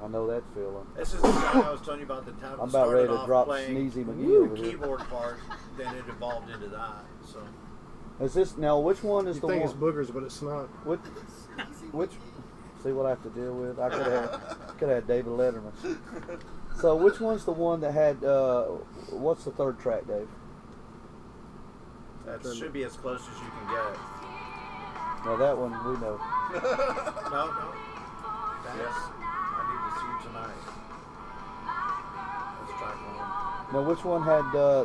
[SPEAKER 4] I know that feeling.
[SPEAKER 6] This is the song I was telling you about the time.
[SPEAKER 4] I'm about ready to drop
[SPEAKER 6] playing
[SPEAKER 4] Sneezy McGee
[SPEAKER 6] the
[SPEAKER 4] over here.
[SPEAKER 6] keyboard part, then it evolved into that. So
[SPEAKER 4] Is this now? Which one is
[SPEAKER 3] You
[SPEAKER 4] the
[SPEAKER 3] think
[SPEAKER 4] one?
[SPEAKER 3] it's boogers, but it's not.
[SPEAKER 4] Which? See what I have to deal with. I could have had David Letterman. So which one's the one that had? What's the third track, Dave?
[SPEAKER 6] that should be as close as you can get.
[SPEAKER 4] Now that one we know.
[SPEAKER 6] No. That's, I need to see you tonight. That's track one.
[SPEAKER 4] Now which one had the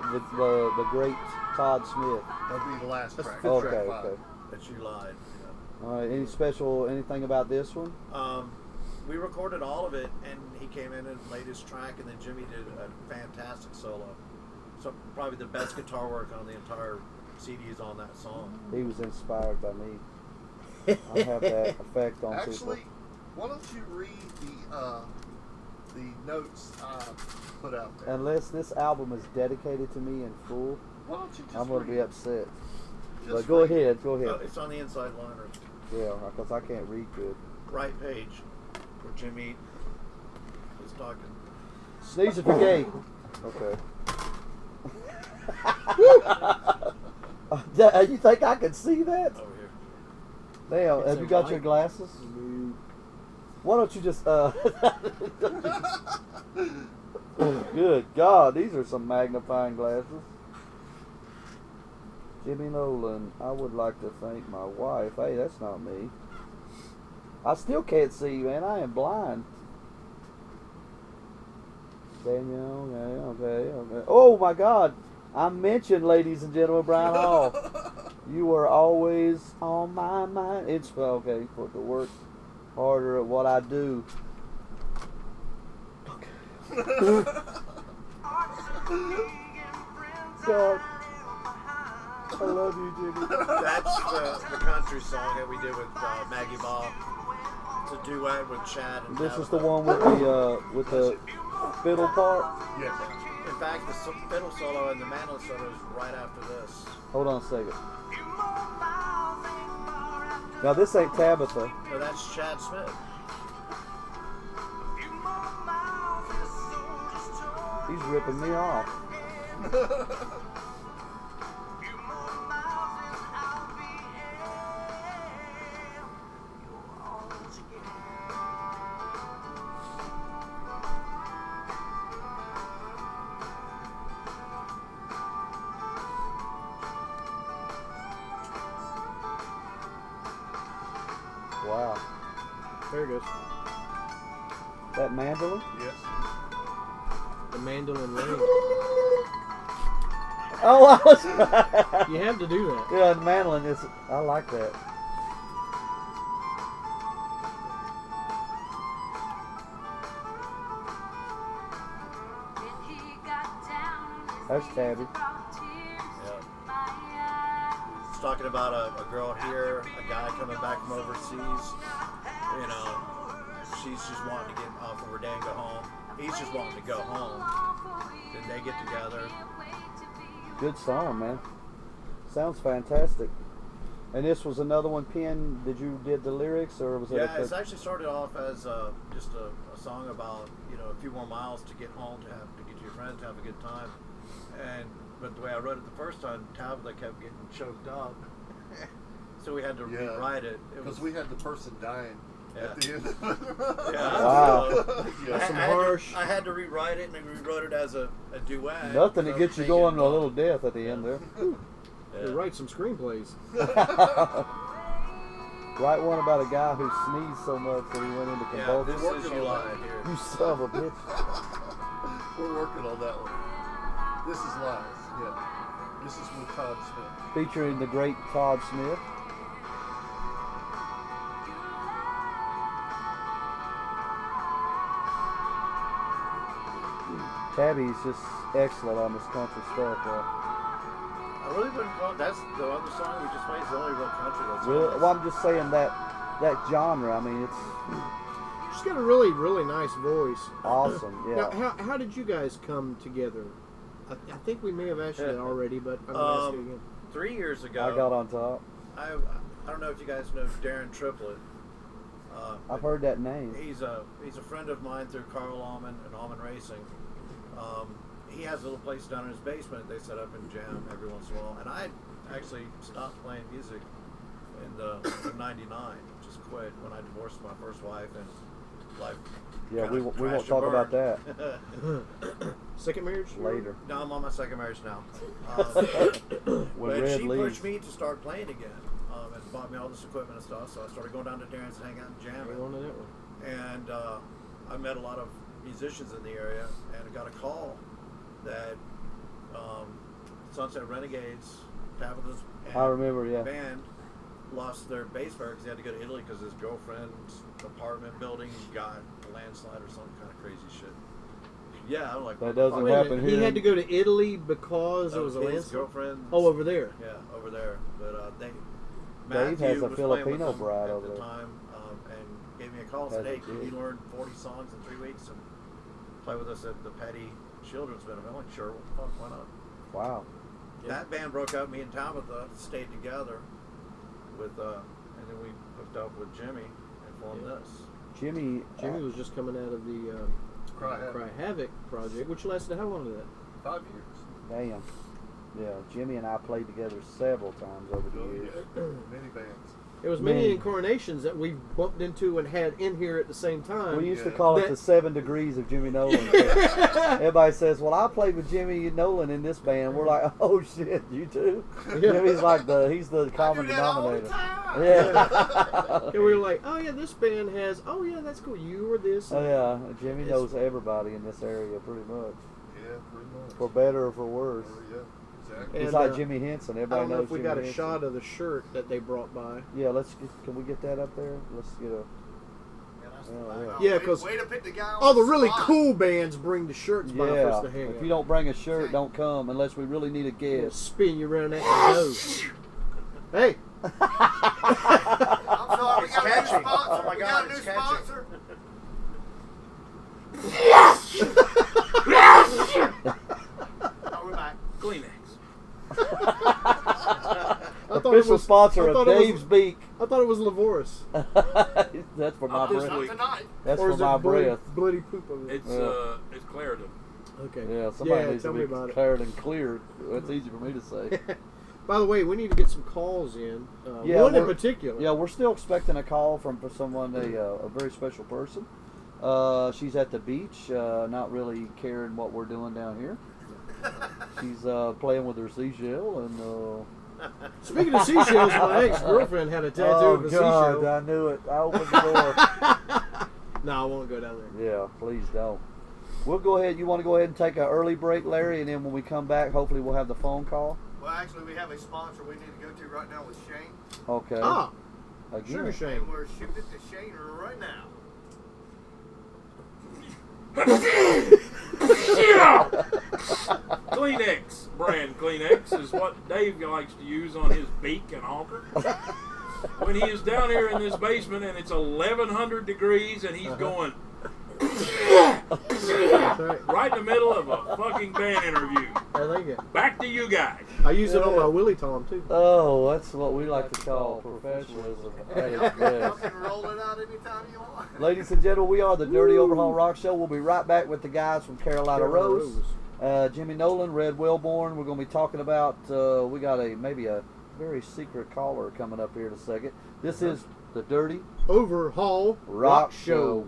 [SPEAKER 4] great Todd Smith?
[SPEAKER 5] That'd be the last track.
[SPEAKER 4] Okay,
[SPEAKER 5] Track 5.
[SPEAKER 4] okay.
[SPEAKER 6] That you lied.
[SPEAKER 4] All right. Anything about this one?
[SPEAKER 6] We recorded all of it, and he came in and played his track, and then Jimmy did a fantastic solo. So probably the best guitar work on the entire CD is on that song.
[SPEAKER 4] He was inspired by me. I have that effect on
[SPEAKER 5] Actually,
[SPEAKER 4] people.
[SPEAKER 5] why don't you read the notes I put out there?
[SPEAKER 4] Unless this album is dedicated to me in full,
[SPEAKER 5] Why don't you just
[SPEAKER 4] I'm going to be
[SPEAKER 5] read?
[SPEAKER 4] upset.
[SPEAKER 5] Just
[SPEAKER 4] But go
[SPEAKER 5] read.
[SPEAKER 4] ahead, go ahead.
[SPEAKER 6] It's on the inside liner.
[SPEAKER 4] Yeah, because I can't read good.
[SPEAKER 6] Right page where Jimmy is talking.
[SPEAKER 4] Sneeze if you're gay. Okay. You think I can see that?
[SPEAKER 6] Over here.
[SPEAKER 4] Damn,
[SPEAKER 3] It's
[SPEAKER 4] have
[SPEAKER 3] a
[SPEAKER 4] you got
[SPEAKER 3] light.
[SPEAKER 4] your glasses?
[SPEAKER 3] No.
[SPEAKER 4] Why don't you just, Good God, these are some magnifying glasses. Jimmy Nolan, I would like to thank my wife. Hey, that's not me. I still can't see, man. I am blind. Daniel, okay. Oh my God. I mentioned, ladies and gentlemen, Brian Hall. You are always on my mind. It's okay for to work harder at what I do. Okay. God. I love you, Jimmy.
[SPEAKER 6] That's the country song that we did with Maggie Bob. It's a duet with Chad and
[SPEAKER 4] This is the
[SPEAKER 6] Tabitha.
[SPEAKER 4] one with the fiddle part.
[SPEAKER 5] Yes.
[SPEAKER 6] In fact, the fiddle solo and the mandolin solo is right after this.
[SPEAKER 4] Hold on a second. Now this ain't Tabitha.
[SPEAKER 6] No, that's Chad Smith.
[SPEAKER 4] He's ripping me off. Wow.
[SPEAKER 3] There it goes.
[SPEAKER 4] That mandolin?
[SPEAKER 5] Yes.
[SPEAKER 3] The mandolin ring.
[SPEAKER 4] Oh, I was.
[SPEAKER 3] You have to do that.
[SPEAKER 4] Yeah, the mandolin is. I like that. That's Tabby.
[SPEAKER 6] Yeah. It's talking about a girl here, a guy coming back from overseas. You know, she's just wanting to get off of her day and go home. He's just wanting to go home. Then they get together.
[SPEAKER 4] Good song, man. Sounds fantastic. And this was another one penned. Did the lyrics or was it?
[SPEAKER 6] Yeah, it's actually started off as just a song about, you know, a few more miles to get home, to get to your friends, to have a good time. But the way I wrote it the first time, Tabitha kept getting choked up, so we had to rewrite it.
[SPEAKER 5] Because we had the person dying at the end.
[SPEAKER 6] Yeah.
[SPEAKER 4] Wow.
[SPEAKER 6] I had to rewrite it, and I rewrote it as a duet.
[SPEAKER 4] Nothing to
[SPEAKER 6] So
[SPEAKER 4] get you
[SPEAKER 6] thinking,
[SPEAKER 4] going to a little death at the end there.
[SPEAKER 3] You write some screenplays.
[SPEAKER 4] Write one about a guy who sneezed so much that he went into
[SPEAKER 6] Yeah,
[SPEAKER 4] convulsions.
[SPEAKER 6] this is you lied here.
[SPEAKER 4] You son of a bitch.
[SPEAKER 5] We're working on that one. This is live. Yeah. This is with Todd Smith.
[SPEAKER 4] Featuring the great Todd Smith. Tabby's just excellent on this country stuff.
[SPEAKER 6] I really wouldn't call it. That's the other song we just played. Is the only real country that's
[SPEAKER 4] Really?
[SPEAKER 6] on this.
[SPEAKER 4] Well, I'm just saying that genre. I mean, it's
[SPEAKER 3] She's got a really, really nice voice.
[SPEAKER 4] awesome.
[SPEAKER 3] Now,
[SPEAKER 4] Yeah.
[SPEAKER 3] how did you guys come together? I think we may have asked you that already, but I'm going to ask you again.
[SPEAKER 6] 3 years ago,
[SPEAKER 4] I got on top.
[SPEAKER 6] I don't know if you guys know Darren Triplett.
[SPEAKER 4] I've heard that name.
[SPEAKER 6] He's a friend of mine through Carl Allman and Allman Racing. He has a little place down in his basement. They set up and jam every once in a while. And I actually stopped playing music in '99. Just quit when I divorced my first wife and life.
[SPEAKER 4] Yeah, we won't
[SPEAKER 6] crashed
[SPEAKER 4] talk
[SPEAKER 6] and
[SPEAKER 4] about
[SPEAKER 6] burned.
[SPEAKER 4] that
[SPEAKER 3] Second marriage?
[SPEAKER 4] later.
[SPEAKER 6] No, I'm on my second marriage now.
[SPEAKER 4] When
[SPEAKER 6] But
[SPEAKER 4] Red
[SPEAKER 6] she
[SPEAKER 4] leaves.
[SPEAKER 6] pushed me to start playing again. and bought me all this equipment and stuff. So I started going down to Darren's and hanging out and jamming.
[SPEAKER 3] Hang on to that one.
[SPEAKER 6] And I met a lot of musicians in the area, and I got a call that Sunset Renegades, Tabitha's
[SPEAKER 4] I remember, yeah.
[SPEAKER 6] band, lost their bass player because he had to go to Italy because his girlfriend's apartment building got a landslide or some kind of crazy shit. Yeah, I'm like,
[SPEAKER 4] That doesn't
[SPEAKER 3] Wait a
[SPEAKER 4] happen
[SPEAKER 3] minute,
[SPEAKER 4] here.
[SPEAKER 3] he had to go to Italy because it was a
[SPEAKER 6] his
[SPEAKER 3] landslide?
[SPEAKER 6] girlfriend.
[SPEAKER 3] Oh, over there.
[SPEAKER 6] Yeah, over there. But
[SPEAKER 4] Dave
[SPEAKER 6] Matthew
[SPEAKER 4] has a
[SPEAKER 6] was playing with
[SPEAKER 4] Filipino
[SPEAKER 6] them
[SPEAKER 4] bride
[SPEAKER 6] at
[SPEAKER 4] over
[SPEAKER 6] the
[SPEAKER 4] there.
[SPEAKER 6] time, and gave me a call and said,
[SPEAKER 4] Has
[SPEAKER 6] "Hey,
[SPEAKER 4] a
[SPEAKER 6] can you
[SPEAKER 4] kid.
[SPEAKER 6] learn 40 songs in 3 weeks and play with us at the Petty Children's Benefit?" I'm like, "Sure, well, fuck, why not?"
[SPEAKER 4] Wow.
[SPEAKER 6] That band broke up. Me and Tabitha stayed together with, and then we hooked up with Jimmy and formed this.
[SPEAKER 4] Jimmy
[SPEAKER 3] Jimmy was just coming out of the
[SPEAKER 5] Cry Havoc.
[SPEAKER 3] Cry Havoc project, which lasted how long did that?
[SPEAKER 5] 5 years.
[SPEAKER 4] damn. Yeah, Jimmy and I played together several times over the
[SPEAKER 5] Oh,
[SPEAKER 4] years.
[SPEAKER 5] yeah. Many bands.
[SPEAKER 3] It was many
[SPEAKER 4] Man.
[SPEAKER 3] incarnations that we bumped into and had in here at the same time.
[SPEAKER 4] We used to
[SPEAKER 5] Yeah.
[SPEAKER 4] call it
[SPEAKER 3] That-
[SPEAKER 4] the 7 degrees of Jimmy Nolan. Everybody says, "Well, I played with Jimmy Nolan in this band." We're like, "Oh shit, you too?" Jimmy's like he's the common
[SPEAKER 5] I do that all the
[SPEAKER 4] denominator.
[SPEAKER 5] time.
[SPEAKER 4] Yeah.
[SPEAKER 3] And we were like, oh yeah, this band has, oh yeah, that's cool. You were this.
[SPEAKER 4] Oh yeah, Jimmy
[SPEAKER 3] It's-
[SPEAKER 4] knows everybody in this area pretty much,
[SPEAKER 5] Yeah, pretty much.
[SPEAKER 4] for better or for worse.
[SPEAKER 5] Oh, yeah, exactly.
[SPEAKER 4] He's
[SPEAKER 3] And,
[SPEAKER 4] like Jimmy Henson.
[SPEAKER 3] I
[SPEAKER 4] Everybody
[SPEAKER 3] don't know
[SPEAKER 4] knows
[SPEAKER 3] if we
[SPEAKER 4] Jimmy
[SPEAKER 3] got a
[SPEAKER 4] Henson.
[SPEAKER 3] shot of the shirt that they brought by.
[SPEAKER 4] Yeah, can we get that up there? Let's get a.
[SPEAKER 7] Yeah, that's
[SPEAKER 4] Oh,
[SPEAKER 7] the
[SPEAKER 4] yeah.
[SPEAKER 7] back.
[SPEAKER 3] Yeah,
[SPEAKER 7] Way-
[SPEAKER 3] 'cause
[SPEAKER 7] way to pick the guy on
[SPEAKER 3] All the really
[SPEAKER 7] spot.
[SPEAKER 3] cool bands bring the shirts by for
[SPEAKER 4] Yeah,
[SPEAKER 3] us to hang
[SPEAKER 4] if
[SPEAKER 3] up.
[SPEAKER 4] you don't bring a shirt, don't come unless we really need a
[SPEAKER 3] We'll
[SPEAKER 4] guest.
[SPEAKER 3] spin you around that nose. Hey,
[SPEAKER 7] I'm sorry, we
[SPEAKER 6] It's
[SPEAKER 7] got a new
[SPEAKER 6] catchy.
[SPEAKER 7] sponsor.
[SPEAKER 6] Oh my
[SPEAKER 7] we
[SPEAKER 6] God,
[SPEAKER 7] got a new
[SPEAKER 6] it's catchy.
[SPEAKER 7] sponsor. Oh, we're back.
[SPEAKER 2] Kleenex.
[SPEAKER 3] I thought it
[SPEAKER 4] Official
[SPEAKER 3] was-
[SPEAKER 4] sponsor
[SPEAKER 3] I
[SPEAKER 4] of
[SPEAKER 3] thought it was-
[SPEAKER 4] Dave's Beak.
[SPEAKER 3] I thought it was Lavoris.
[SPEAKER 4] That's for my
[SPEAKER 2] Not this
[SPEAKER 4] breath.
[SPEAKER 7] Not
[SPEAKER 2] week.
[SPEAKER 7] tonight.
[SPEAKER 4] That's
[SPEAKER 3] Or
[SPEAKER 4] for
[SPEAKER 3] is
[SPEAKER 4] my
[SPEAKER 3] it bloody,
[SPEAKER 4] breath.
[SPEAKER 3] bloody poop of it?
[SPEAKER 2] It's Claritin.
[SPEAKER 3] Okay.
[SPEAKER 4] Yeah, somebody needs
[SPEAKER 3] tell
[SPEAKER 4] to
[SPEAKER 3] me
[SPEAKER 4] be
[SPEAKER 3] about it.
[SPEAKER 4] declared and cleared. That's easy for me to say.
[SPEAKER 3] By the way, we need to get some calls in.
[SPEAKER 4] Yeah,
[SPEAKER 3] one in
[SPEAKER 4] we're-
[SPEAKER 3] particular.
[SPEAKER 4] Yeah, we're still expecting a call from someone, a very special person. She's at the beach, not really caring what we're doing down here. She's playing with her seashell, and
[SPEAKER 3] Speaking of seashells, my ex-girlfriend had a tattoo
[SPEAKER 4] oh
[SPEAKER 3] of a
[SPEAKER 4] god,
[SPEAKER 3] seashell.
[SPEAKER 4] I knew it. I opened the door.
[SPEAKER 3] No, I won't go down there.
[SPEAKER 4] Yeah, please don't. We'll go ahead. You want to go ahead and take an early break, Larry, and then when we come back, hopefully we'll have the phone call.
[SPEAKER 7] Well, actually, we have a sponsor we need to go to right now with Shane.
[SPEAKER 4] Okay.
[SPEAKER 3] Ah,
[SPEAKER 4] Again.
[SPEAKER 3] Sugar Shane.
[SPEAKER 7] And we're shooting it to Shane right now.
[SPEAKER 2] Kleenex brand Kleenex is what Dave likes to use on his beak and honker. When he is down here in this basement and it's 1100 degrees and he's going
[SPEAKER 3] That's right.
[SPEAKER 2] right in the middle of a fucking band interview.
[SPEAKER 3] I like it.
[SPEAKER 2] Back to you guys.
[SPEAKER 3] I use it on my Willie Tom too.
[SPEAKER 4] Oh, that's what we like to call professionalism. at its
[SPEAKER 7] Y'all
[SPEAKER 4] best.
[SPEAKER 7] can roll it out anytime you want.
[SPEAKER 4] Ladies and gentlemen, we are the Dirty Overhaul Rock Show. We'll be right back with the guys from Carolina Rose. Jimmy Nolan, Red Wellborn. We're going to be talking about, we got maybe a very secret caller coming up here in a second. This is the Dirty
[SPEAKER 3] Overhaul
[SPEAKER 4] Rock Show.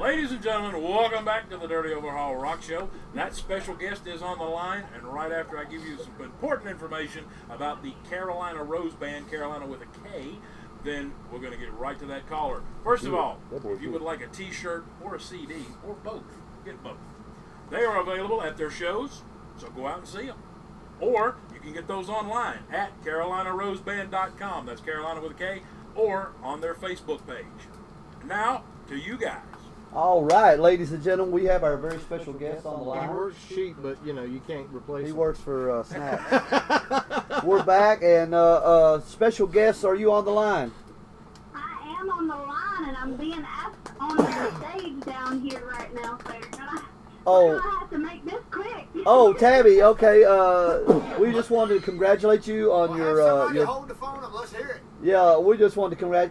[SPEAKER 2] Ladies and gentlemen, welcome back to the Dirty Overhaul Rock Show. That special guest is on the line, and right after I give you some important information about the Karolina Rose Band, Karolina with a K, then we're going to get right to that caller. First of all, if you would like a t-shirt or a CD or both, get both. They are available at their shows, so go out and see them. Or you can get those online at CarolinaRoseBand.com. That's Karolina with a K, or on their Facebook page. Now, to you guys.
[SPEAKER 4] All right, ladies and gentlemen, we have our very special guest on the line.
[SPEAKER 3] He works cheap, but you can't replace
[SPEAKER 4] He
[SPEAKER 3] him.
[SPEAKER 4] works for Snacks. We're back, and special guests, are you on the line?
[SPEAKER 8] I am on the line, and I'm being asked on the stage down here right now, so you're gonna have to make this quick.
[SPEAKER 4] Oh, Tabby. Okay. We just wanted to congratulate you on your.
[SPEAKER 7] Hold the phone up. Let's hear it.
[SPEAKER 4] Yeah, we just wanted to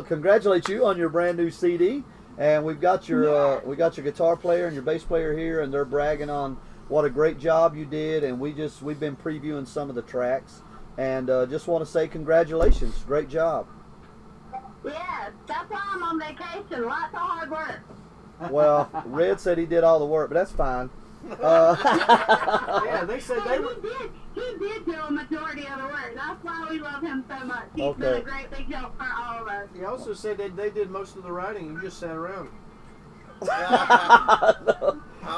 [SPEAKER 4] congratulate you on your brand new CD, and we've got your guitar player and your bass player here, and they're bragging on what a great job you did, and we've been previewing some of the tracks, and just want to say congratulations, great job.
[SPEAKER 8] Yes, that's why I'm on vacation. Lots of hard work.
[SPEAKER 4] Well, Red said he did all the work, but that's fine.
[SPEAKER 3] Yeah, they said they were.
[SPEAKER 8] He did do a majority of the work. That's why we love him so much. He's been a great big help for all of us.
[SPEAKER 3] He also said they did most of the writing. You just sat around.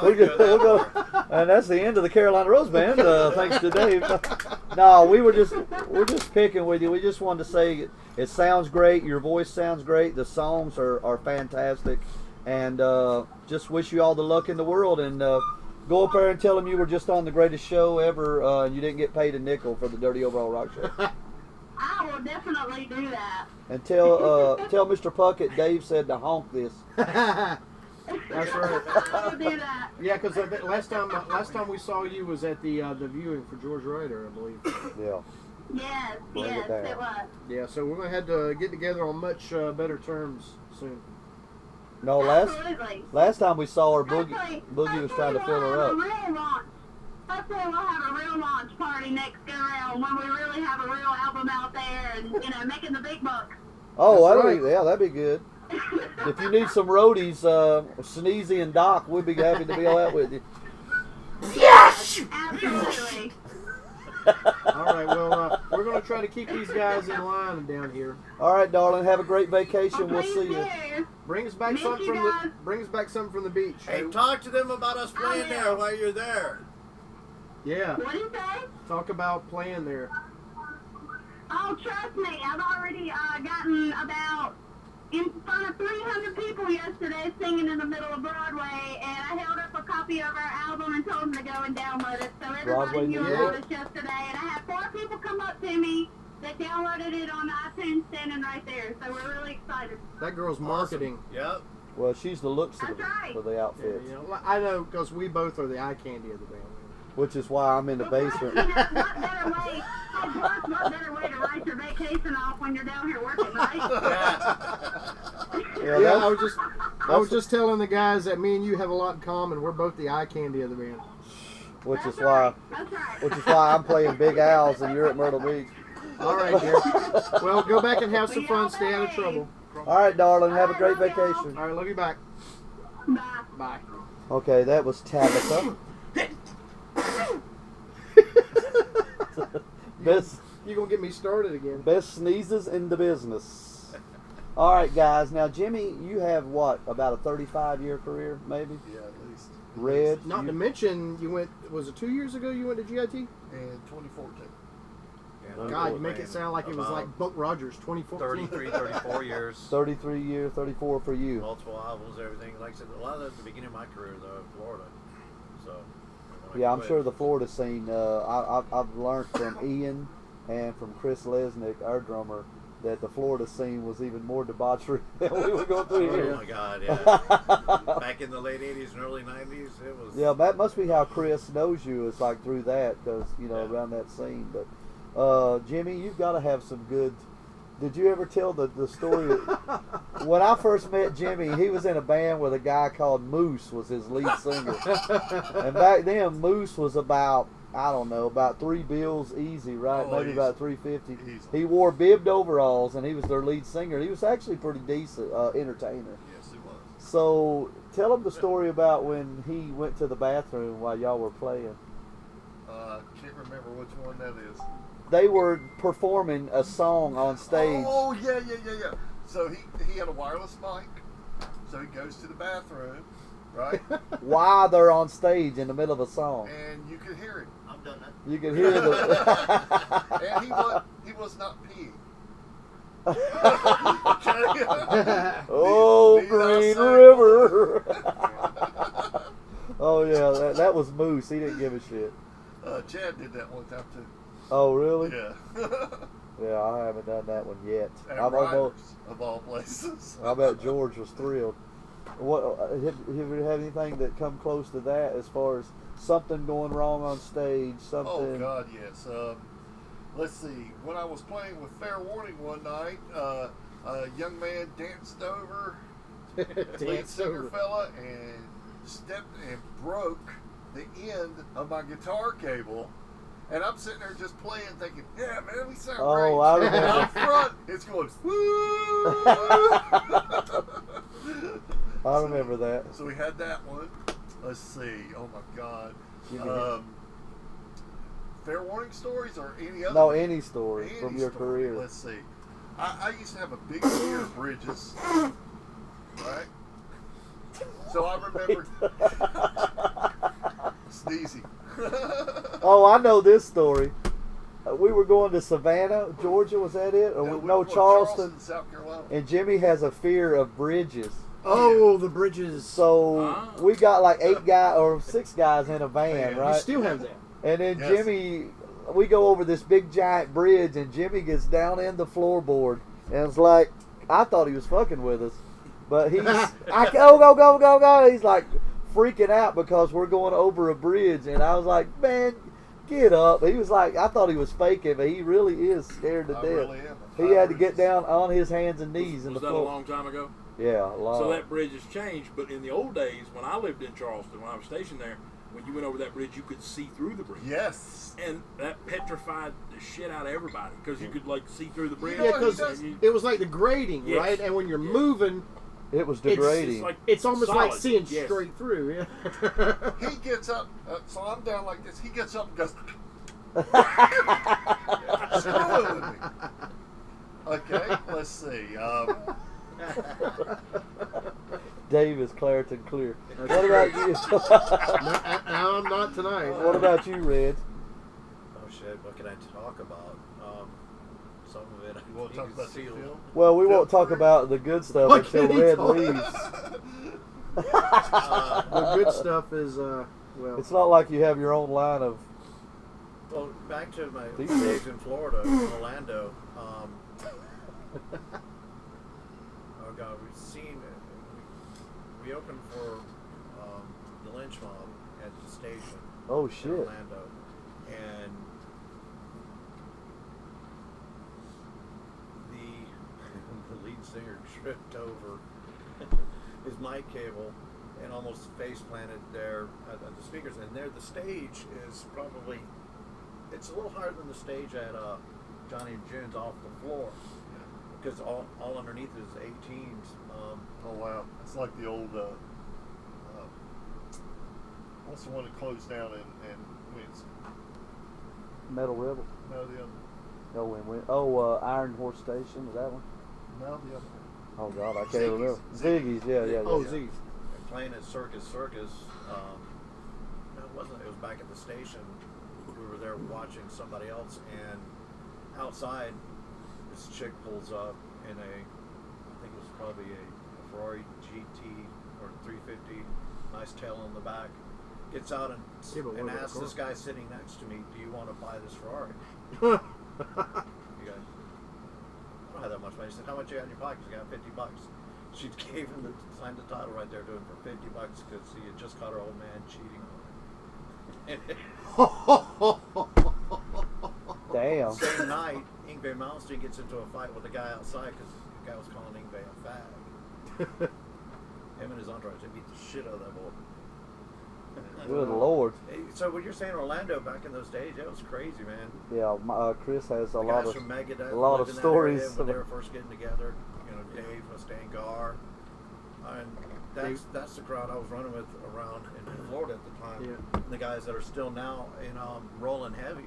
[SPEAKER 4] We'll go, and that's the end of the Karolina Rose Band. Thanks to Dave. No, we're just picking with you. We just wanted to say it sounds great. Your voice sounds great. The songs are fantastic, and just wish you all the luck in the world. And go up there and tell them you were just on the greatest show ever, and you didn't get paid a nickel for the Dirty Overall Rock Show.
[SPEAKER 8] I will definitely do that.
[SPEAKER 4] And tell Mr. Puckett Dave said to honk this.
[SPEAKER 3] That's right.
[SPEAKER 8] I will do that.
[SPEAKER 3] Yeah, because last time we saw you was at the viewing for George Ryder, I believe.
[SPEAKER 4] Yeah.
[SPEAKER 8] Yes,
[SPEAKER 4] Bring it
[SPEAKER 8] yes,
[SPEAKER 4] down.
[SPEAKER 8] it was.
[SPEAKER 3] Yeah, so we're gonna have to get together on much better terms soon.
[SPEAKER 4] No,
[SPEAKER 8] Absolutely.
[SPEAKER 4] last time we saw her,
[SPEAKER 8] Hopefully
[SPEAKER 4] Boogie was trying to fill her up.
[SPEAKER 8] Hopefully we'll have a real launch party next go around when we really have a real album out there and making the big bucks.
[SPEAKER 4] Oh,
[SPEAKER 3] That's
[SPEAKER 4] that'd be good. If you need some roadies, Sneezy and Doc, we'd be happy to be all out with you.
[SPEAKER 8] Absolutely.
[SPEAKER 3] All right, well, we're going to try to keep these guys in line down here.
[SPEAKER 4] All right, darling, have a great vacation. We'll see you.
[SPEAKER 3] Bring us back
[SPEAKER 8] Miss
[SPEAKER 3] something
[SPEAKER 8] you guys.
[SPEAKER 3] something from the beach.
[SPEAKER 6] Hey, talk to them about us playing there while you're there.
[SPEAKER 3] Yeah,
[SPEAKER 8] What do you say?
[SPEAKER 3] talk about playing there.
[SPEAKER 8] Oh, trust me, I've already gotten about in front of 300 people yesterday singing in the middle of Broadway, and I held up a copy of our album and told them to go and download it. So everybody
[SPEAKER 4] Broadway,
[SPEAKER 8] knew
[SPEAKER 3] yeah.
[SPEAKER 8] about us yesterday, and I had 4 people come up to me that downloaded it on iTunes standing right there. So we're really excited.
[SPEAKER 3] That girl's marketing.
[SPEAKER 6] Yep.
[SPEAKER 4] Well, she's the looks of
[SPEAKER 8] That's right.
[SPEAKER 4] for the
[SPEAKER 3] Yeah,
[SPEAKER 4] outfits,
[SPEAKER 3] I know because we both are the eye candy of the band.
[SPEAKER 4] which is why I'm in the basement.
[SPEAKER 8] What better way to write your vacation off when you're down here working, right?
[SPEAKER 3] Yeah, I was just telling the guys that me and you have a lot in common. We're both the eye candy of the band.
[SPEAKER 4] Which is
[SPEAKER 8] That's
[SPEAKER 4] why
[SPEAKER 8] right. That's right.
[SPEAKER 4] which is why I'm playing Big Al's and you're at Myrtle Beach.
[SPEAKER 3] All right, dear. Well, go back and have some fun. Stay out of trouble.
[SPEAKER 4] All right, darling, have a great
[SPEAKER 8] All right, love y'all.
[SPEAKER 4] vacation.
[SPEAKER 3] All right, love you back.
[SPEAKER 8] Bye.
[SPEAKER 3] Bye.
[SPEAKER 4] Okay, that was Tabitha. Best
[SPEAKER 3] You're going to get me started again.
[SPEAKER 4] best sneezes in the business. All right, guys. Now, Jimmy, you have what, about a 35-year career, maybe?
[SPEAKER 5] Yeah, at least.
[SPEAKER 4] Red.
[SPEAKER 3] Not
[SPEAKER 4] you-
[SPEAKER 3] to mention, you went, was it 2 years ago you went to GIT?
[SPEAKER 5] In 2014.
[SPEAKER 6] Yeah,
[SPEAKER 3] God, you make it sound like it was like Buck Rogers, 2014.
[SPEAKER 6] 33, 34 years.
[SPEAKER 4] 33 year, 34 for you.
[SPEAKER 6] Multiple albums, everything. Like I said, a lot of that at the beginning of my career, though, in Florida. So. when I
[SPEAKER 4] Yeah, I'm
[SPEAKER 6] quit-
[SPEAKER 4] sure the Florida scene. I've learned from Ian and from Chris Lesnick, our drummer, that the Florida scene was even more debauchery than we were going through
[SPEAKER 6] Oh
[SPEAKER 4] here.
[SPEAKER 6] my God, yeah. Back in the late 80s and early 90s, it was.
[SPEAKER 4] Yeah, that must be how Chris knows you. It's like through that, because around that scene. But Jimmy, you've got to have some good. Did you ever tell the story? When I first met Jimmy, he was in a band with a guy called Moose was his lead singer, and back then Moose was about, I don't know, about $3 bills easy, right?
[SPEAKER 5] Oh,
[SPEAKER 4] Maybe
[SPEAKER 5] easy.
[SPEAKER 4] about $3.50.
[SPEAKER 5] Easy.
[SPEAKER 4] He wore bibbed overalls, and he was their lead singer. He was actually pretty decent entertainer.
[SPEAKER 5] Yes, it was.
[SPEAKER 4] So tell them the story about when he went to the bathroom while y'all were playing.
[SPEAKER 5] Can't remember which one that is.
[SPEAKER 4] They were performing a song on stage.
[SPEAKER 5] Oh, yeah. So he had a wireless mic. So he goes to the bathroom, right?
[SPEAKER 4] While they're on stage in the middle of a song.
[SPEAKER 5] And you could hear him.
[SPEAKER 7] I've done that.
[SPEAKER 4] You could hear the...
[SPEAKER 5] And he was not peeing. Okay?
[SPEAKER 4] Oh,
[SPEAKER 5] Need I
[SPEAKER 4] Green
[SPEAKER 5] say
[SPEAKER 4] River. Oh, yeah, that was Moose. He didn't give a shit.
[SPEAKER 5] Chad did that one time too.
[SPEAKER 4] Oh, really?
[SPEAKER 5] Yeah.
[SPEAKER 4] Yeah, I haven't done that one yet.
[SPEAKER 5] And
[SPEAKER 4] I'm
[SPEAKER 5] Riders,
[SPEAKER 4] almost...
[SPEAKER 5] of all places.
[SPEAKER 4] I bet George was thrilled. What have you had anything that come close to that as far as something going wrong on stage? Something.
[SPEAKER 5] Oh God, yes. Let's see. When I was playing with Fair Warning one night, a young man danced over lead singer fella and stepped and broke the end of my guitar cable. And I'm sitting there just playing, thinking, "Yeah, man, we sound great."
[SPEAKER 4] Oh, I
[SPEAKER 5] And
[SPEAKER 4] remember.
[SPEAKER 5] out front, it's going. Woo!
[SPEAKER 4] I remember that.
[SPEAKER 5] So we had that one. Let's see. Oh my God. Fair Warning stories or any other?
[SPEAKER 4] No, any story
[SPEAKER 5] Any
[SPEAKER 4] from your
[SPEAKER 5] story.
[SPEAKER 4] career.
[SPEAKER 5] Let's see. I used to have a big fear of bridges. Right? So I remember sneezy.
[SPEAKER 4] Oh, I know this story. We were going to Savannah, Georgia. Was that it? Or
[SPEAKER 5] Yeah,
[SPEAKER 4] we,
[SPEAKER 5] we
[SPEAKER 4] no,
[SPEAKER 5] were in
[SPEAKER 4] Charleston.
[SPEAKER 5] South Carolina.
[SPEAKER 4] And Jimmy has a fear of bridges.
[SPEAKER 3] Oh, the bridges.
[SPEAKER 4] So we got like 6 guys in a van,
[SPEAKER 5] Man,
[SPEAKER 4] right?
[SPEAKER 3] You still have that.
[SPEAKER 4] And then
[SPEAKER 5] Yes.
[SPEAKER 4] Jimmy, we go over this big giant bridge, and Jimmy gets down in the floorboard, and it's like, I thought he was fucking with us, but he's, go. He's like freaking out because we're going over a bridge, and I was like, man, get up. He was like, I thought he was faking, but he really is scared to
[SPEAKER 5] I
[SPEAKER 4] death.
[SPEAKER 5] really am.
[SPEAKER 4] He had to get down on his hands and knees in
[SPEAKER 2] Was
[SPEAKER 4] the
[SPEAKER 2] that a
[SPEAKER 4] floor.
[SPEAKER 2] long time ago?
[SPEAKER 4] Yeah, a lot.
[SPEAKER 2] So that bridge has changed, but in the old days, when I lived in Charleston, when I was stationed there, when you went over that bridge, you could see through the bridge.
[SPEAKER 5] Yes.
[SPEAKER 2] And that petrified the shit out of everybody because you could like see through the bridge.
[SPEAKER 5] know
[SPEAKER 3] Yeah,
[SPEAKER 5] what he
[SPEAKER 3] because
[SPEAKER 5] does?
[SPEAKER 3] it was like the grading,
[SPEAKER 2] Yes.
[SPEAKER 3] right? And when you're moving,
[SPEAKER 4] It was
[SPEAKER 3] It's
[SPEAKER 4] degrading.
[SPEAKER 2] like
[SPEAKER 3] it's almost
[SPEAKER 2] solid.
[SPEAKER 3] like seeing
[SPEAKER 2] Yes.
[SPEAKER 3] straight through. Yeah.
[SPEAKER 5] He gets up, so I'm down like this. He gets up and goes, screwing with me. Okay, let's see.
[SPEAKER 4] Dave is Claritin Clear. What about you?
[SPEAKER 3] I'm not tonight.
[SPEAKER 4] What about you, Red?
[SPEAKER 6] Oh shit! What can I talk about? Some of it.
[SPEAKER 5] You want to talk about the
[SPEAKER 6] sealed.
[SPEAKER 5] film?
[SPEAKER 4] Well, we won't talk about the good stuff
[SPEAKER 3] What
[SPEAKER 4] until
[SPEAKER 3] can he
[SPEAKER 4] Red
[SPEAKER 3] talk
[SPEAKER 4] leaves.
[SPEAKER 3] The good stuff is, well,
[SPEAKER 4] It's not like you have your own line of.
[SPEAKER 6] Well, back to my
[SPEAKER 4] These
[SPEAKER 6] days in Florida, in Orlando. Oh God, we've seen. We opened for the lynch mob at the station.
[SPEAKER 4] Oh
[SPEAKER 6] In
[SPEAKER 4] shit!
[SPEAKER 6] Orlando, and the lead singer tripped over his mic cable and almost face planted there at the speakers. And there, the stage is probably, it's a little higher than the stage at Johnny and June's off the floor, because all underneath is 18s.
[SPEAKER 5] Oh wow, it's like the old. What's the one that closed down in Winston?
[SPEAKER 4] Metal Rebel.
[SPEAKER 5] No, the other.
[SPEAKER 4] Iron Horse Station. Is that one?
[SPEAKER 5] No, the other.
[SPEAKER 4] Oh God, I can't
[SPEAKER 5] Ziggy's.
[SPEAKER 4] remember. Ziggy's. Yeah.
[SPEAKER 3] oh, Z's.
[SPEAKER 6] Playing at Circus. No, it wasn't. It was back at the station. We were there watching somebody else, and outside, this chick pulls up in I think it was probably a Ferrari GT or 350, nice tail on the back. Gets out and asks this guy sitting next to me, "Do you want to buy this Ferrari?" You guys, I don't have that much money. He said, "How much you got in your pocket?" He got $50. She gave him signed the title right there to him for $50 because he had just caught her old man cheating on her.
[SPEAKER 4] Damn.
[SPEAKER 6] Same night, Ingve Malmsteen gets into a fight with a guy outside because the guy was calling Ingve a fag. Him and his entourage, they beat the shit out of that boy.
[SPEAKER 4] Good Lord.
[SPEAKER 6] So what you're saying, Orlando back in those days, that was crazy, man.
[SPEAKER 4] Yeah, Chris has a
[SPEAKER 6] The
[SPEAKER 4] lot
[SPEAKER 6] guys
[SPEAKER 4] of
[SPEAKER 6] from Megadeth
[SPEAKER 4] a lot
[SPEAKER 6] lived
[SPEAKER 4] of
[SPEAKER 6] in that
[SPEAKER 4] stories.
[SPEAKER 6] area when they were first getting together. You know, Dave, Mustaine, Gar, and That's the crowd I was running with around in Florida at the time.
[SPEAKER 3] Yeah.
[SPEAKER 6] The guys that are still now in rolling heavy.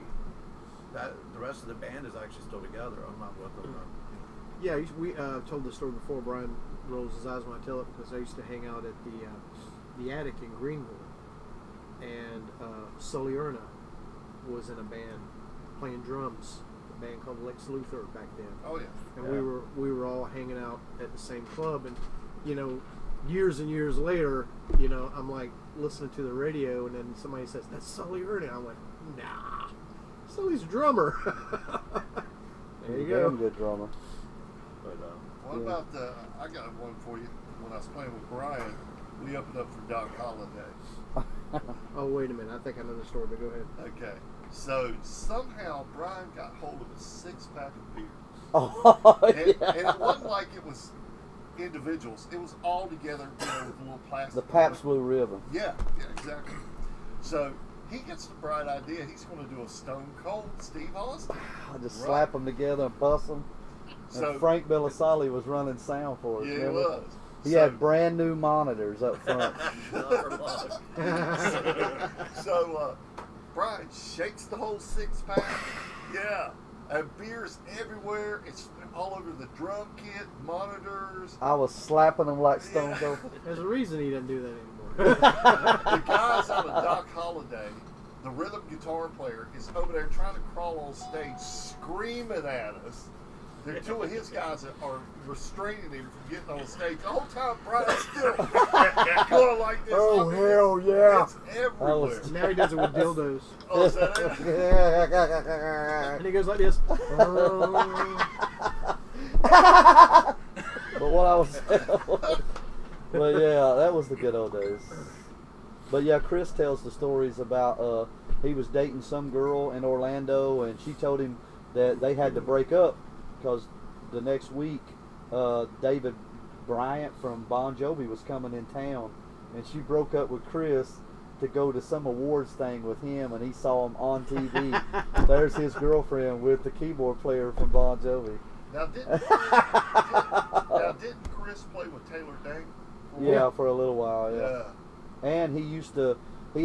[SPEAKER 6] That the rest of the band is actually still together. I'm not with them.
[SPEAKER 3] Yeah, we told the story before. Brian rolls his eyes when I tell it because I used to hang out at the attic in Greenville, and Sully Erna was in a band playing drums, a band called Lex Luthor back then.
[SPEAKER 5] Oh yeah.
[SPEAKER 3] And we were all hanging out at the same club, and years and years later, I'm like listening to the radio, and then somebody says that's Sully Erna. I went, nah, Sully's a drummer. There you go.
[SPEAKER 4] Damn good drummer.
[SPEAKER 6] But
[SPEAKER 5] What about I got one for you. When I was playing with Brian, we opened up for Doc Holliday.
[SPEAKER 3] Oh, wait a minute. I think I know the story, but go ahead.
[SPEAKER 5] Okay. So somehow Brian got hold of a 6-pack of beer.
[SPEAKER 4] Oh,
[SPEAKER 5] And,
[SPEAKER 4] yeah.
[SPEAKER 5] and it wasn't like it was individuals. It was all together, with a little plastic.
[SPEAKER 4] The Pabst Blue Ribbon.
[SPEAKER 5] Yeah, exactly. So he gets the bright idea. He's going to do a Stone Cold Steve Austin.
[SPEAKER 4] I just
[SPEAKER 5] Right.
[SPEAKER 4] slap them together and bust them.
[SPEAKER 5] So
[SPEAKER 4] And Frank Belisali was running sound for us.
[SPEAKER 5] yeah, he
[SPEAKER 4] remember?
[SPEAKER 5] was.
[SPEAKER 4] He
[SPEAKER 5] So-
[SPEAKER 4] had brand new monitors up front.
[SPEAKER 5] So Brian shakes the whole 6-pack. Yeah. And beer's everywhere. It's all over the drum kit, monitors.
[SPEAKER 4] I was slapping them like Stone
[SPEAKER 5] Yeah.
[SPEAKER 4] Cold.
[SPEAKER 3] There's a reason he doesn't do that anymore.
[SPEAKER 5] The guys out of Doc Holliday, the rhythm guitar player, is over there trying to crawl on stage, screaming at us. The two of his guys are restraining him from getting on stage. The whole time, Brian's still going like this.
[SPEAKER 4] Oh,
[SPEAKER 5] I mean,
[SPEAKER 4] hell yeah.
[SPEAKER 5] It's everywhere.
[SPEAKER 3] Now he does it with dildos.
[SPEAKER 5] Oh, is that it?
[SPEAKER 3] And he goes like this.
[SPEAKER 4] But what I was but yeah, that was the good old days. But yeah, Chris tells the stories about he was dating some girl in Orlando, and she told him that they had to break up because the next week David Bryant from Bon Jovi was coming in town, and she broke up with Chris to go to some awards thing with him, and he saw him on TV. There's his girlfriend with the keyboard player from Bon Jovi.
[SPEAKER 5] Now, didn't Chris play with Taylor Dane?
[SPEAKER 4] Yeah, for a little while, yeah.
[SPEAKER 5] Yeah.
[SPEAKER 4] And he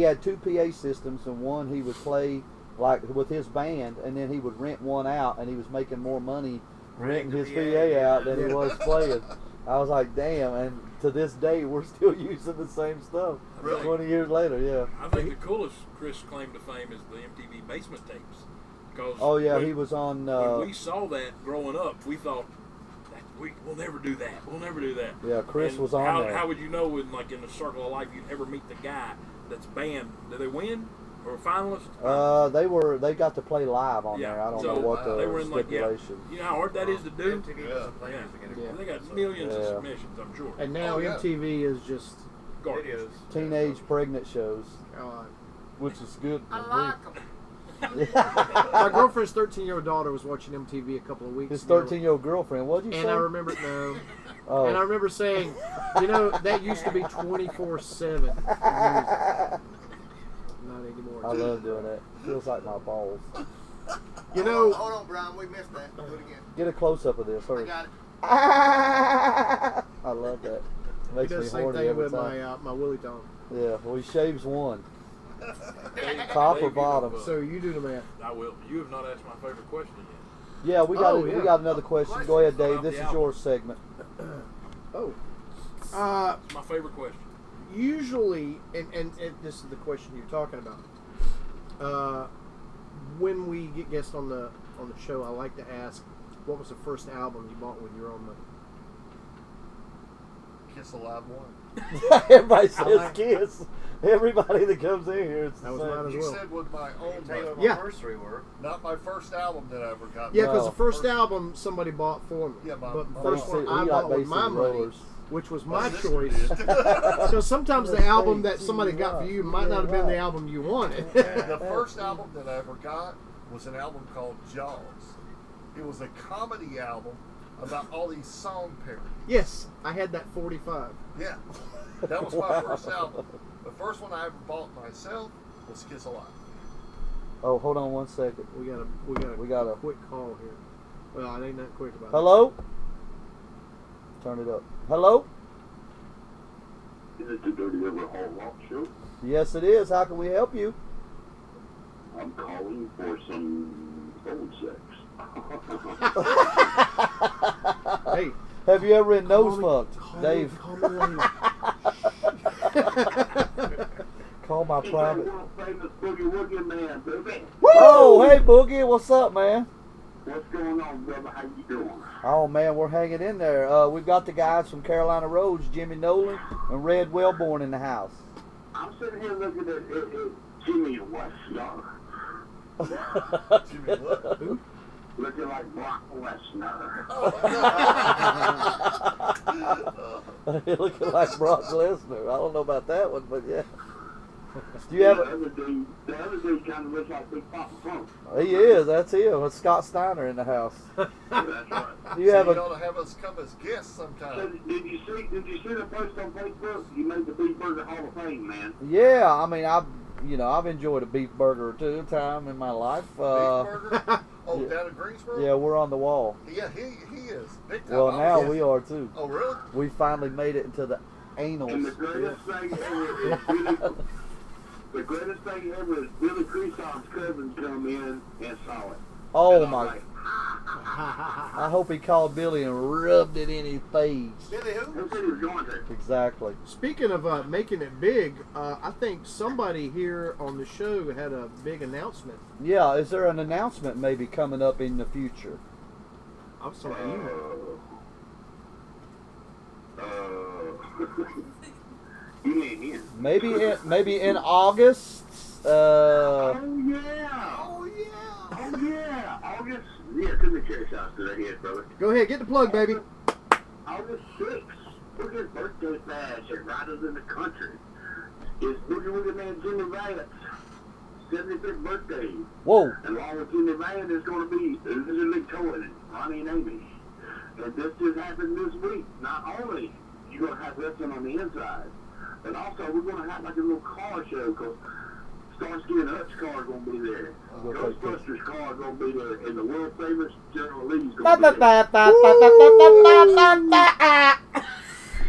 [SPEAKER 4] had 2 PA systems, and one he would play like with his band, and then he would rent one out, and he was making more money renting his PA out than he was playing. I was like, damn, and to this day, we're still using the same stuff.
[SPEAKER 2] Really?
[SPEAKER 4] 20 years later, yeah.
[SPEAKER 2] I think the coolest Chris claim to fame is the MTV basement tapes. Because
[SPEAKER 4] Oh, yeah, he was on...
[SPEAKER 2] when we saw that growing up, we thought, we'll never do that. We'll never do that.
[SPEAKER 4] Yeah, Chris
[SPEAKER 2] And
[SPEAKER 4] was on there.
[SPEAKER 2] How would you know in the circle of life you'd ever meet the guy that's banned? Did they win? Or finalists?
[SPEAKER 4] They got to play live on there. I don't know what
[SPEAKER 2] they were
[SPEAKER 4] the
[SPEAKER 2] in
[SPEAKER 4] stipulation.
[SPEAKER 2] you know how hard that is to do?
[SPEAKER 6] MTV
[SPEAKER 5] Yeah.
[SPEAKER 6] doesn't play music anymore.
[SPEAKER 2] They got
[SPEAKER 6] So,
[SPEAKER 2] millions of
[SPEAKER 4] Yeah.
[SPEAKER 2] submissions, I'm sure.
[SPEAKER 3] And now
[SPEAKER 5] Oh, yeah.
[SPEAKER 3] MTV is just
[SPEAKER 2] Garbage.
[SPEAKER 6] videos.
[SPEAKER 4] Teenage pregnant shows,
[SPEAKER 3] God.
[SPEAKER 4] which is good.
[SPEAKER 7] I like them.
[SPEAKER 3] My girlfriend's 13-year-old daughter was watching MTV a couple of weeks
[SPEAKER 4] His
[SPEAKER 3] ago.
[SPEAKER 4] 13-year-old girlfriend. What'd you
[SPEAKER 3] And
[SPEAKER 4] say?
[SPEAKER 3] I remember, no.
[SPEAKER 4] Oh.
[SPEAKER 3] And I remember saying, that used to be 24/7. Not anymore.
[SPEAKER 4] I love doing that. Feels like my balls.
[SPEAKER 3] You
[SPEAKER 7] Hold on, Brian. We missed that. Do it again.
[SPEAKER 4] Get a close up of this.
[SPEAKER 7] I
[SPEAKER 4] Hurry.
[SPEAKER 7] got it.
[SPEAKER 4] I love that.
[SPEAKER 3] he
[SPEAKER 4] Makes
[SPEAKER 3] does
[SPEAKER 4] me
[SPEAKER 3] the same
[SPEAKER 4] horny
[SPEAKER 3] thing
[SPEAKER 4] every
[SPEAKER 3] with
[SPEAKER 4] time.
[SPEAKER 3] my Willie Tom.
[SPEAKER 4] Yeah, well, he shaves one. Top or bottom?
[SPEAKER 3] So you do the math.
[SPEAKER 2] I will. You have not asked my favorite question yet.
[SPEAKER 4] Yeah, we got
[SPEAKER 3] Oh, yeah.
[SPEAKER 4] we got another question. Go ahead, Dave.
[SPEAKER 2] About
[SPEAKER 4] This
[SPEAKER 2] the
[SPEAKER 4] is
[SPEAKER 2] album.
[SPEAKER 4] your segment.
[SPEAKER 3] Oh.
[SPEAKER 2] It's my favorite question.
[SPEAKER 3] Usually, and this is the question you're talking about. When we get guests on the show, I like to ask, what was the first album you bought with your own money?
[SPEAKER 5] Kiss Alive 1.
[SPEAKER 4] Everybody says
[SPEAKER 3] like-
[SPEAKER 4] Kiss. Everybody that comes in here, it's the
[SPEAKER 3] That was
[SPEAKER 4] same.
[SPEAKER 3] mine as
[SPEAKER 5] You
[SPEAKER 3] well.
[SPEAKER 5] said with my own
[SPEAKER 6] Tell you what
[SPEAKER 5] money.
[SPEAKER 6] my
[SPEAKER 3] Yeah.
[SPEAKER 6] first 3 were.
[SPEAKER 5] Not my first album that I ever got.
[SPEAKER 3] Yeah, because
[SPEAKER 4] No.
[SPEAKER 3] the first album somebody bought for me.
[SPEAKER 5] Yeah, my-
[SPEAKER 3] but
[SPEAKER 5] my
[SPEAKER 3] the first
[SPEAKER 5] mom.
[SPEAKER 3] one I
[SPEAKER 4] We
[SPEAKER 3] bought
[SPEAKER 4] like
[SPEAKER 3] with my
[SPEAKER 4] Basic
[SPEAKER 3] money,
[SPEAKER 4] Rollers.
[SPEAKER 3] which was
[SPEAKER 5] My
[SPEAKER 3] my
[SPEAKER 5] sister
[SPEAKER 3] choice.
[SPEAKER 5] did.
[SPEAKER 3] So sometimes the album that somebody got for you might not have been the album you wanted.
[SPEAKER 5] The first album that I ever got was an album called Jaws. It was a comedy album about all these song parodies.
[SPEAKER 3] Yes, I had that 45.
[SPEAKER 5] Yeah, that was my first album. The first one I ever bought myself was Kiss Alive.
[SPEAKER 4] Oh, hold on one second.
[SPEAKER 3] We got
[SPEAKER 4] We got a-
[SPEAKER 3] quick call here. Well, it ain't that quick about
[SPEAKER 4] Hello? Turn it up. Hello?
[SPEAKER 9] Is it the Dirty Over Hall Rock show?
[SPEAKER 4] Yes, it is. How can we help you?
[SPEAKER 9] I'm calling for some phone sex.
[SPEAKER 3] Hey,
[SPEAKER 4] Have you ever been nose
[SPEAKER 3] call me-
[SPEAKER 4] fucked, Dave?
[SPEAKER 3] Call me later.
[SPEAKER 4] Call my
[SPEAKER 9] He's a
[SPEAKER 4] private.
[SPEAKER 9] world famous boogie woogie man, baby.
[SPEAKER 4] Oh, hey Boogie, what's up, man?
[SPEAKER 9] What's going on, brother? How you doing?
[SPEAKER 4] Oh man, we're hanging in there. We've got the guys from Karolina Roads, Jimmy Nolan and Red Wellborn in the house.
[SPEAKER 9] I'm sitting here looking at Jimmy Westner.
[SPEAKER 5] Jimmy what? Who?
[SPEAKER 9] Looking like Brock Lesnar.
[SPEAKER 4] Looking like Brock Lesnar. I don't know about that one, but yeah. Do you have
[SPEAKER 9] The other dude kind of looks like Big Papa Pump.
[SPEAKER 4] He is. That's him. It's Scott Steiner in the house.
[SPEAKER 9] That's right.
[SPEAKER 4] Do you have
[SPEAKER 5] You
[SPEAKER 4] a?
[SPEAKER 5] ought to have us come as guests
[SPEAKER 9] So,
[SPEAKER 5] sometime.
[SPEAKER 9] did you see the post on Facebook? You made the Beef Burger Hall of Fame, man.
[SPEAKER 4] Yeah. I mean, I've enjoyed a beef burger or two time in my life.
[SPEAKER 5] Beef burger? Oh,
[SPEAKER 4] yeah.
[SPEAKER 5] down in Greensboro?
[SPEAKER 4] Yeah, we're on the wall.
[SPEAKER 5] Yeah, he is. Big time.
[SPEAKER 4] Well,
[SPEAKER 5] Oh,
[SPEAKER 4] now
[SPEAKER 5] yeah.
[SPEAKER 4] we are too.
[SPEAKER 5] Oh, really?
[SPEAKER 4] We finally made it into the
[SPEAKER 9] And the
[SPEAKER 4] anals.
[SPEAKER 9] greatest thing ever is Billy. The greatest thing ever is Billy Creson's cousins come in and saw it.
[SPEAKER 4] Oh
[SPEAKER 9] And I'm
[SPEAKER 4] my!
[SPEAKER 9] like,
[SPEAKER 4] I hope he called Billy and rubbed it in his face.
[SPEAKER 5] Billy who?
[SPEAKER 9] who said he was going to?
[SPEAKER 4] Exactly.
[SPEAKER 3] Speaking of making it big, I think somebody here on the show had a big announcement.
[SPEAKER 4] Yeah. Is there an announcement maybe coming up in the future?
[SPEAKER 3] I'm sorry, you.
[SPEAKER 9] You mean him?
[SPEAKER 4] Maybe in August.
[SPEAKER 9] Oh yeah!
[SPEAKER 5] Oh, yeah.
[SPEAKER 9] Oh yeah! August. Yeah, come to Cherry's house today, yes, brother.
[SPEAKER 3] Go ahead, get the plug, baby.
[SPEAKER 9] August 6th. Look at birthday bash at Riders in the Country. It's Boogie Woogie Man Jimmy Vance 75th birthday.
[SPEAKER 4] Whoa.
[SPEAKER 9] And along with Jimmy Vance is going to be Elizabeth Cohen, Ronnie and Amy. And this just happened this week. Not only you're going to have wrestling on the inside, but also we're going to have like a little car show because Starsky and Hutch car is going to be there. Ghostbusters car is going to be there. And the world famous General Lee's going to be there.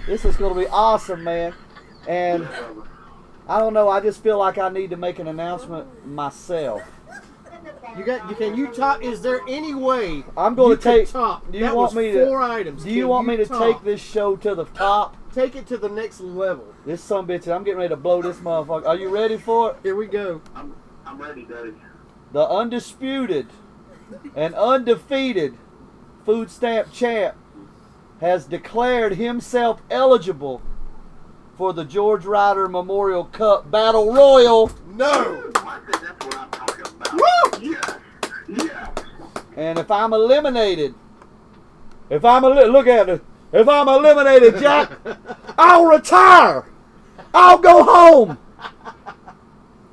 [SPEAKER 4] This is going to be awesome, man. And I don't know. I just feel like I need to make an announcement myself.
[SPEAKER 3] Can you top? Is there any way
[SPEAKER 4] I'm going
[SPEAKER 3] you
[SPEAKER 4] to take.
[SPEAKER 3] could top?
[SPEAKER 4] Do you
[SPEAKER 3] That
[SPEAKER 4] want
[SPEAKER 3] was
[SPEAKER 4] me to?
[SPEAKER 3] 4 items.
[SPEAKER 4] Do you
[SPEAKER 3] Can
[SPEAKER 4] want me to
[SPEAKER 3] top?
[SPEAKER 4] take this show to the top?
[SPEAKER 3] Take it to the next level.
[SPEAKER 4] This son bitch, I'm getting ready to blow this motherfucker. Are you ready for it?
[SPEAKER 3] Here we go.
[SPEAKER 9] I'm ready, Daddy.
[SPEAKER 4] The undisputed and undefeated food stamp champ has declared himself eligible for the George Ryder Memorial Cup Battle Royal.
[SPEAKER 3] No.
[SPEAKER 9] That's what I'm talking about.
[SPEAKER 3] Woo!
[SPEAKER 9] Yes. Yes.
[SPEAKER 4] And if I'm eliminated, look at it. If I'm eliminated, Jack, I'll retire. I'll go home.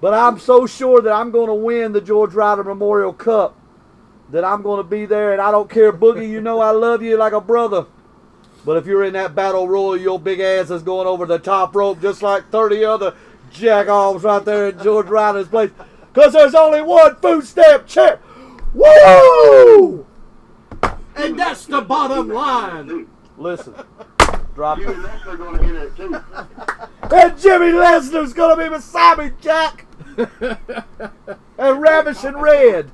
[SPEAKER 4] But I'm so sure that I'm going to win the George Ryder Memorial Cup that I'm going to be there. And I don't care, Boogie, you know I love you like a brother. But if you're in that battle royal, your big ass is going over the top rope just like 30 other jack-offs right there in George Ryder's place. Because there's only one food stamp champ. Woo!
[SPEAKER 3] And that's the bottom line.
[SPEAKER 4] Listen, drop
[SPEAKER 9] Jimmy
[SPEAKER 4] it.
[SPEAKER 9] Lesnar going to enter it too.
[SPEAKER 4] And Jimmy Lesnar's going to be beside me, Jack. And Ravishing Red.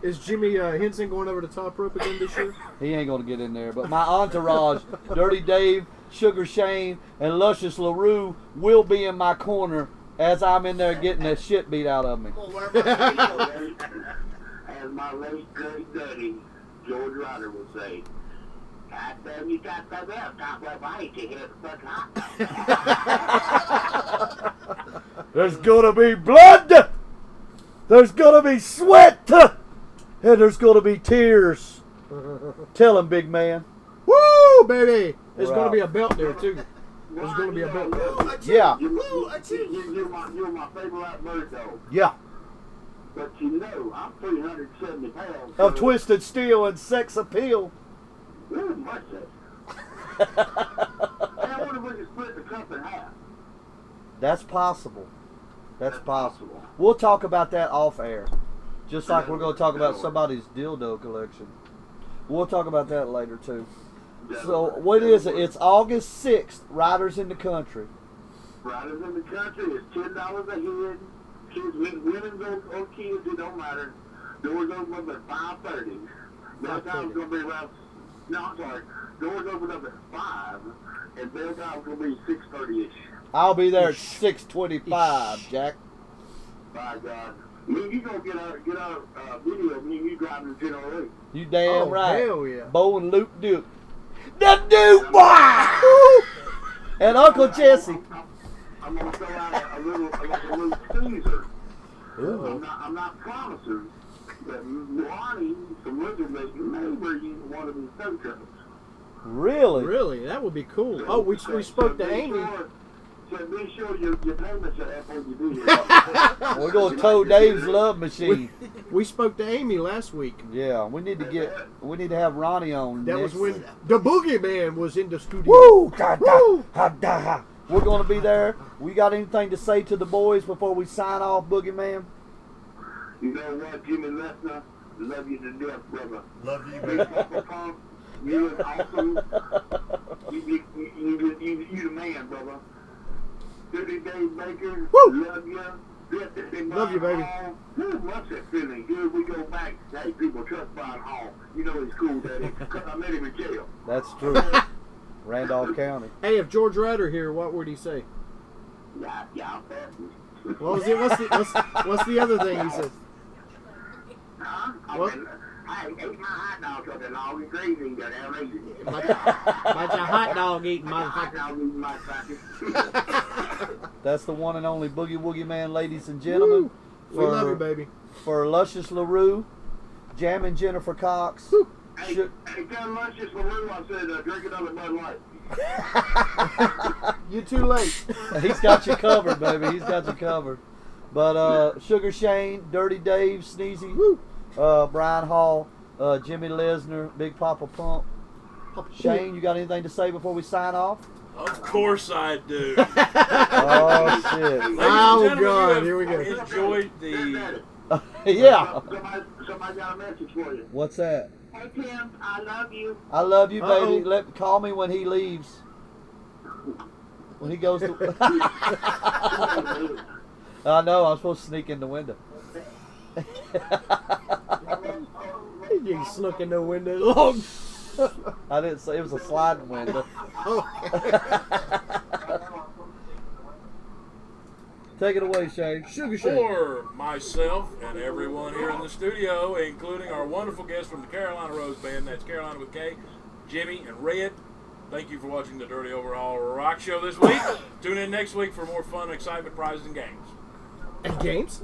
[SPEAKER 3] Is Jimmy Henson going over the top rope again this year?
[SPEAKER 4] He ain't going to get in there. But my entourage, Dirty Dave, Sugar Shane, and Luscious LaRue will be in my corner as I'm in there getting the shit beat out of me.
[SPEAKER 5] Well, where am I?
[SPEAKER 9] As my late great daddy, George Ryder would say, God damn, you got that up, top rope, I hate to hear the fuck hot.
[SPEAKER 4] There's going to be blood. There's going to be sweat. And there's going to be tears. Tell him, big man.
[SPEAKER 3] Woo, baby! There's
[SPEAKER 4] We're
[SPEAKER 3] going to
[SPEAKER 4] out.
[SPEAKER 3] be a belt there too. There's going to be a belt there.
[SPEAKER 4] Yeah.
[SPEAKER 9] You're my favorite bird dog.
[SPEAKER 4] Yeah.
[SPEAKER 9] But you know, I'm 370 pounds.
[SPEAKER 4] Of twisted steel and sex appeal.
[SPEAKER 9] Ooh, much that. I wonder if we can split the cup in half.
[SPEAKER 4] That's possible. That's possible. We'll talk about that off air. Just like we're going to talk about somebody's dildo collection. We'll talk about that later too. So what is it? It's August 6th. Riders in the Country.
[SPEAKER 9] Riders in the Country is $10 a head. Kids, women or kids, it don't matter. Doors open up at 5:30. Bell time's gonna be around. No, I'm sorry. Doors open up at 5, and bell time's gonna be 6:30ish.
[SPEAKER 4] I'll be there at 6:25, Jack.
[SPEAKER 9] By God. Me and you gonna get our video of me and you driving to 10:08.
[SPEAKER 4] You damn right.
[SPEAKER 3] Hell yeah.
[SPEAKER 4] Bo and Luke Duke. The Duke Boy! And Uncle Jesse.
[SPEAKER 9] I'm gonna throw out a little teaser. I'm not promising that Ronnie from Wizard may bring you one of these tow trucks.
[SPEAKER 4] Really?
[SPEAKER 3] Really? That would be cool. Oh, we spoke to Amy.
[SPEAKER 9] So be sure your payments are after you do this.
[SPEAKER 4] We're going to tow Dave's love machine.
[SPEAKER 3] We spoke to Amy last week.
[SPEAKER 4] Yeah, we need to have Ronnie on.
[SPEAKER 3] That was when the Boogeyman was in the studio.
[SPEAKER 4] Woo! Da, da, ha, da, ha. We're going to be there. We got anything to say to the boys before we sign off, Boogeyman?
[SPEAKER 9] You know what, Jimmy Lesnar? Love you to death, brother.
[SPEAKER 5] Love you,
[SPEAKER 9] Big
[SPEAKER 5] baby.
[SPEAKER 9] Papa Pump, you is awesome. You the man, brother. 30 Days Baker,
[SPEAKER 3] Woo!
[SPEAKER 9] love you.
[SPEAKER 3] Love you, baby.
[SPEAKER 9] What's that feeling? Good, we go back. Hey, people trust Brian Hall. You know he's cool, Daddy, because I met him in jail.
[SPEAKER 4] That's true. Randolph County.
[SPEAKER 3] Hey, if George Ryder here, what would he say?
[SPEAKER 9] Yeah,
[SPEAKER 3] What was it? What's the other thing he said?
[SPEAKER 9] huh?
[SPEAKER 3] What?
[SPEAKER 9] I ate my hot dog because the dog is crazy. Got outrageous.
[SPEAKER 3] Bunch of hot dog eating
[SPEAKER 9] Hot
[SPEAKER 3] motherfucker.
[SPEAKER 9] dog eating motherfucker.
[SPEAKER 4] That's the one and only Boogie Woogie Man, ladies and gentlemen.
[SPEAKER 3] We love you, baby.
[SPEAKER 4] For Luscious LaRue, Jammin' Jennifer Cox.
[SPEAKER 9] Hey, tell Luscious LaRue I said drink another Bud Light.
[SPEAKER 3] You're too late.
[SPEAKER 4] He's got you covered, baby. He's got you covered. But Sugar Shane, Dirty Dave, Sneezy, Brian Hall, Jimmy Lesnar, Big Papa Pump. Shane, you got anything to say before we sign off?
[SPEAKER 2] Of course I do.
[SPEAKER 4] Oh, shit.
[SPEAKER 3] Oh, God. Here we go.
[SPEAKER 2] Enjoyed the...
[SPEAKER 4] Yeah.
[SPEAKER 9] Somebody got a message for you.
[SPEAKER 4] What's that?
[SPEAKER 8] Hey, Tim, I love you.
[SPEAKER 4] I love you, baby.
[SPEAKER 3] Uh-oh.
[SPEAKER 4] Call me when he leaves. When he goes to... I know, I'm supposed to sneak in the window.
[SPEAKER 3] You snuck in the window long.
[SPEAKER 4] I didn't say it was a sliding window. Take it away, Shane.
[SPEAKER 3] Sugar Shane.
[SPEAKER 2] For myself and everyone here in the studio, including our wonderful guests from the Karolina Rose Band, that's Karolina with K, Jimmy, and Red. Thank you for watching the Dirty Overhaul Rock Show this week. Tune in next week for more fun, excitement, prizes, and games.
[SPEAKER 3] And games?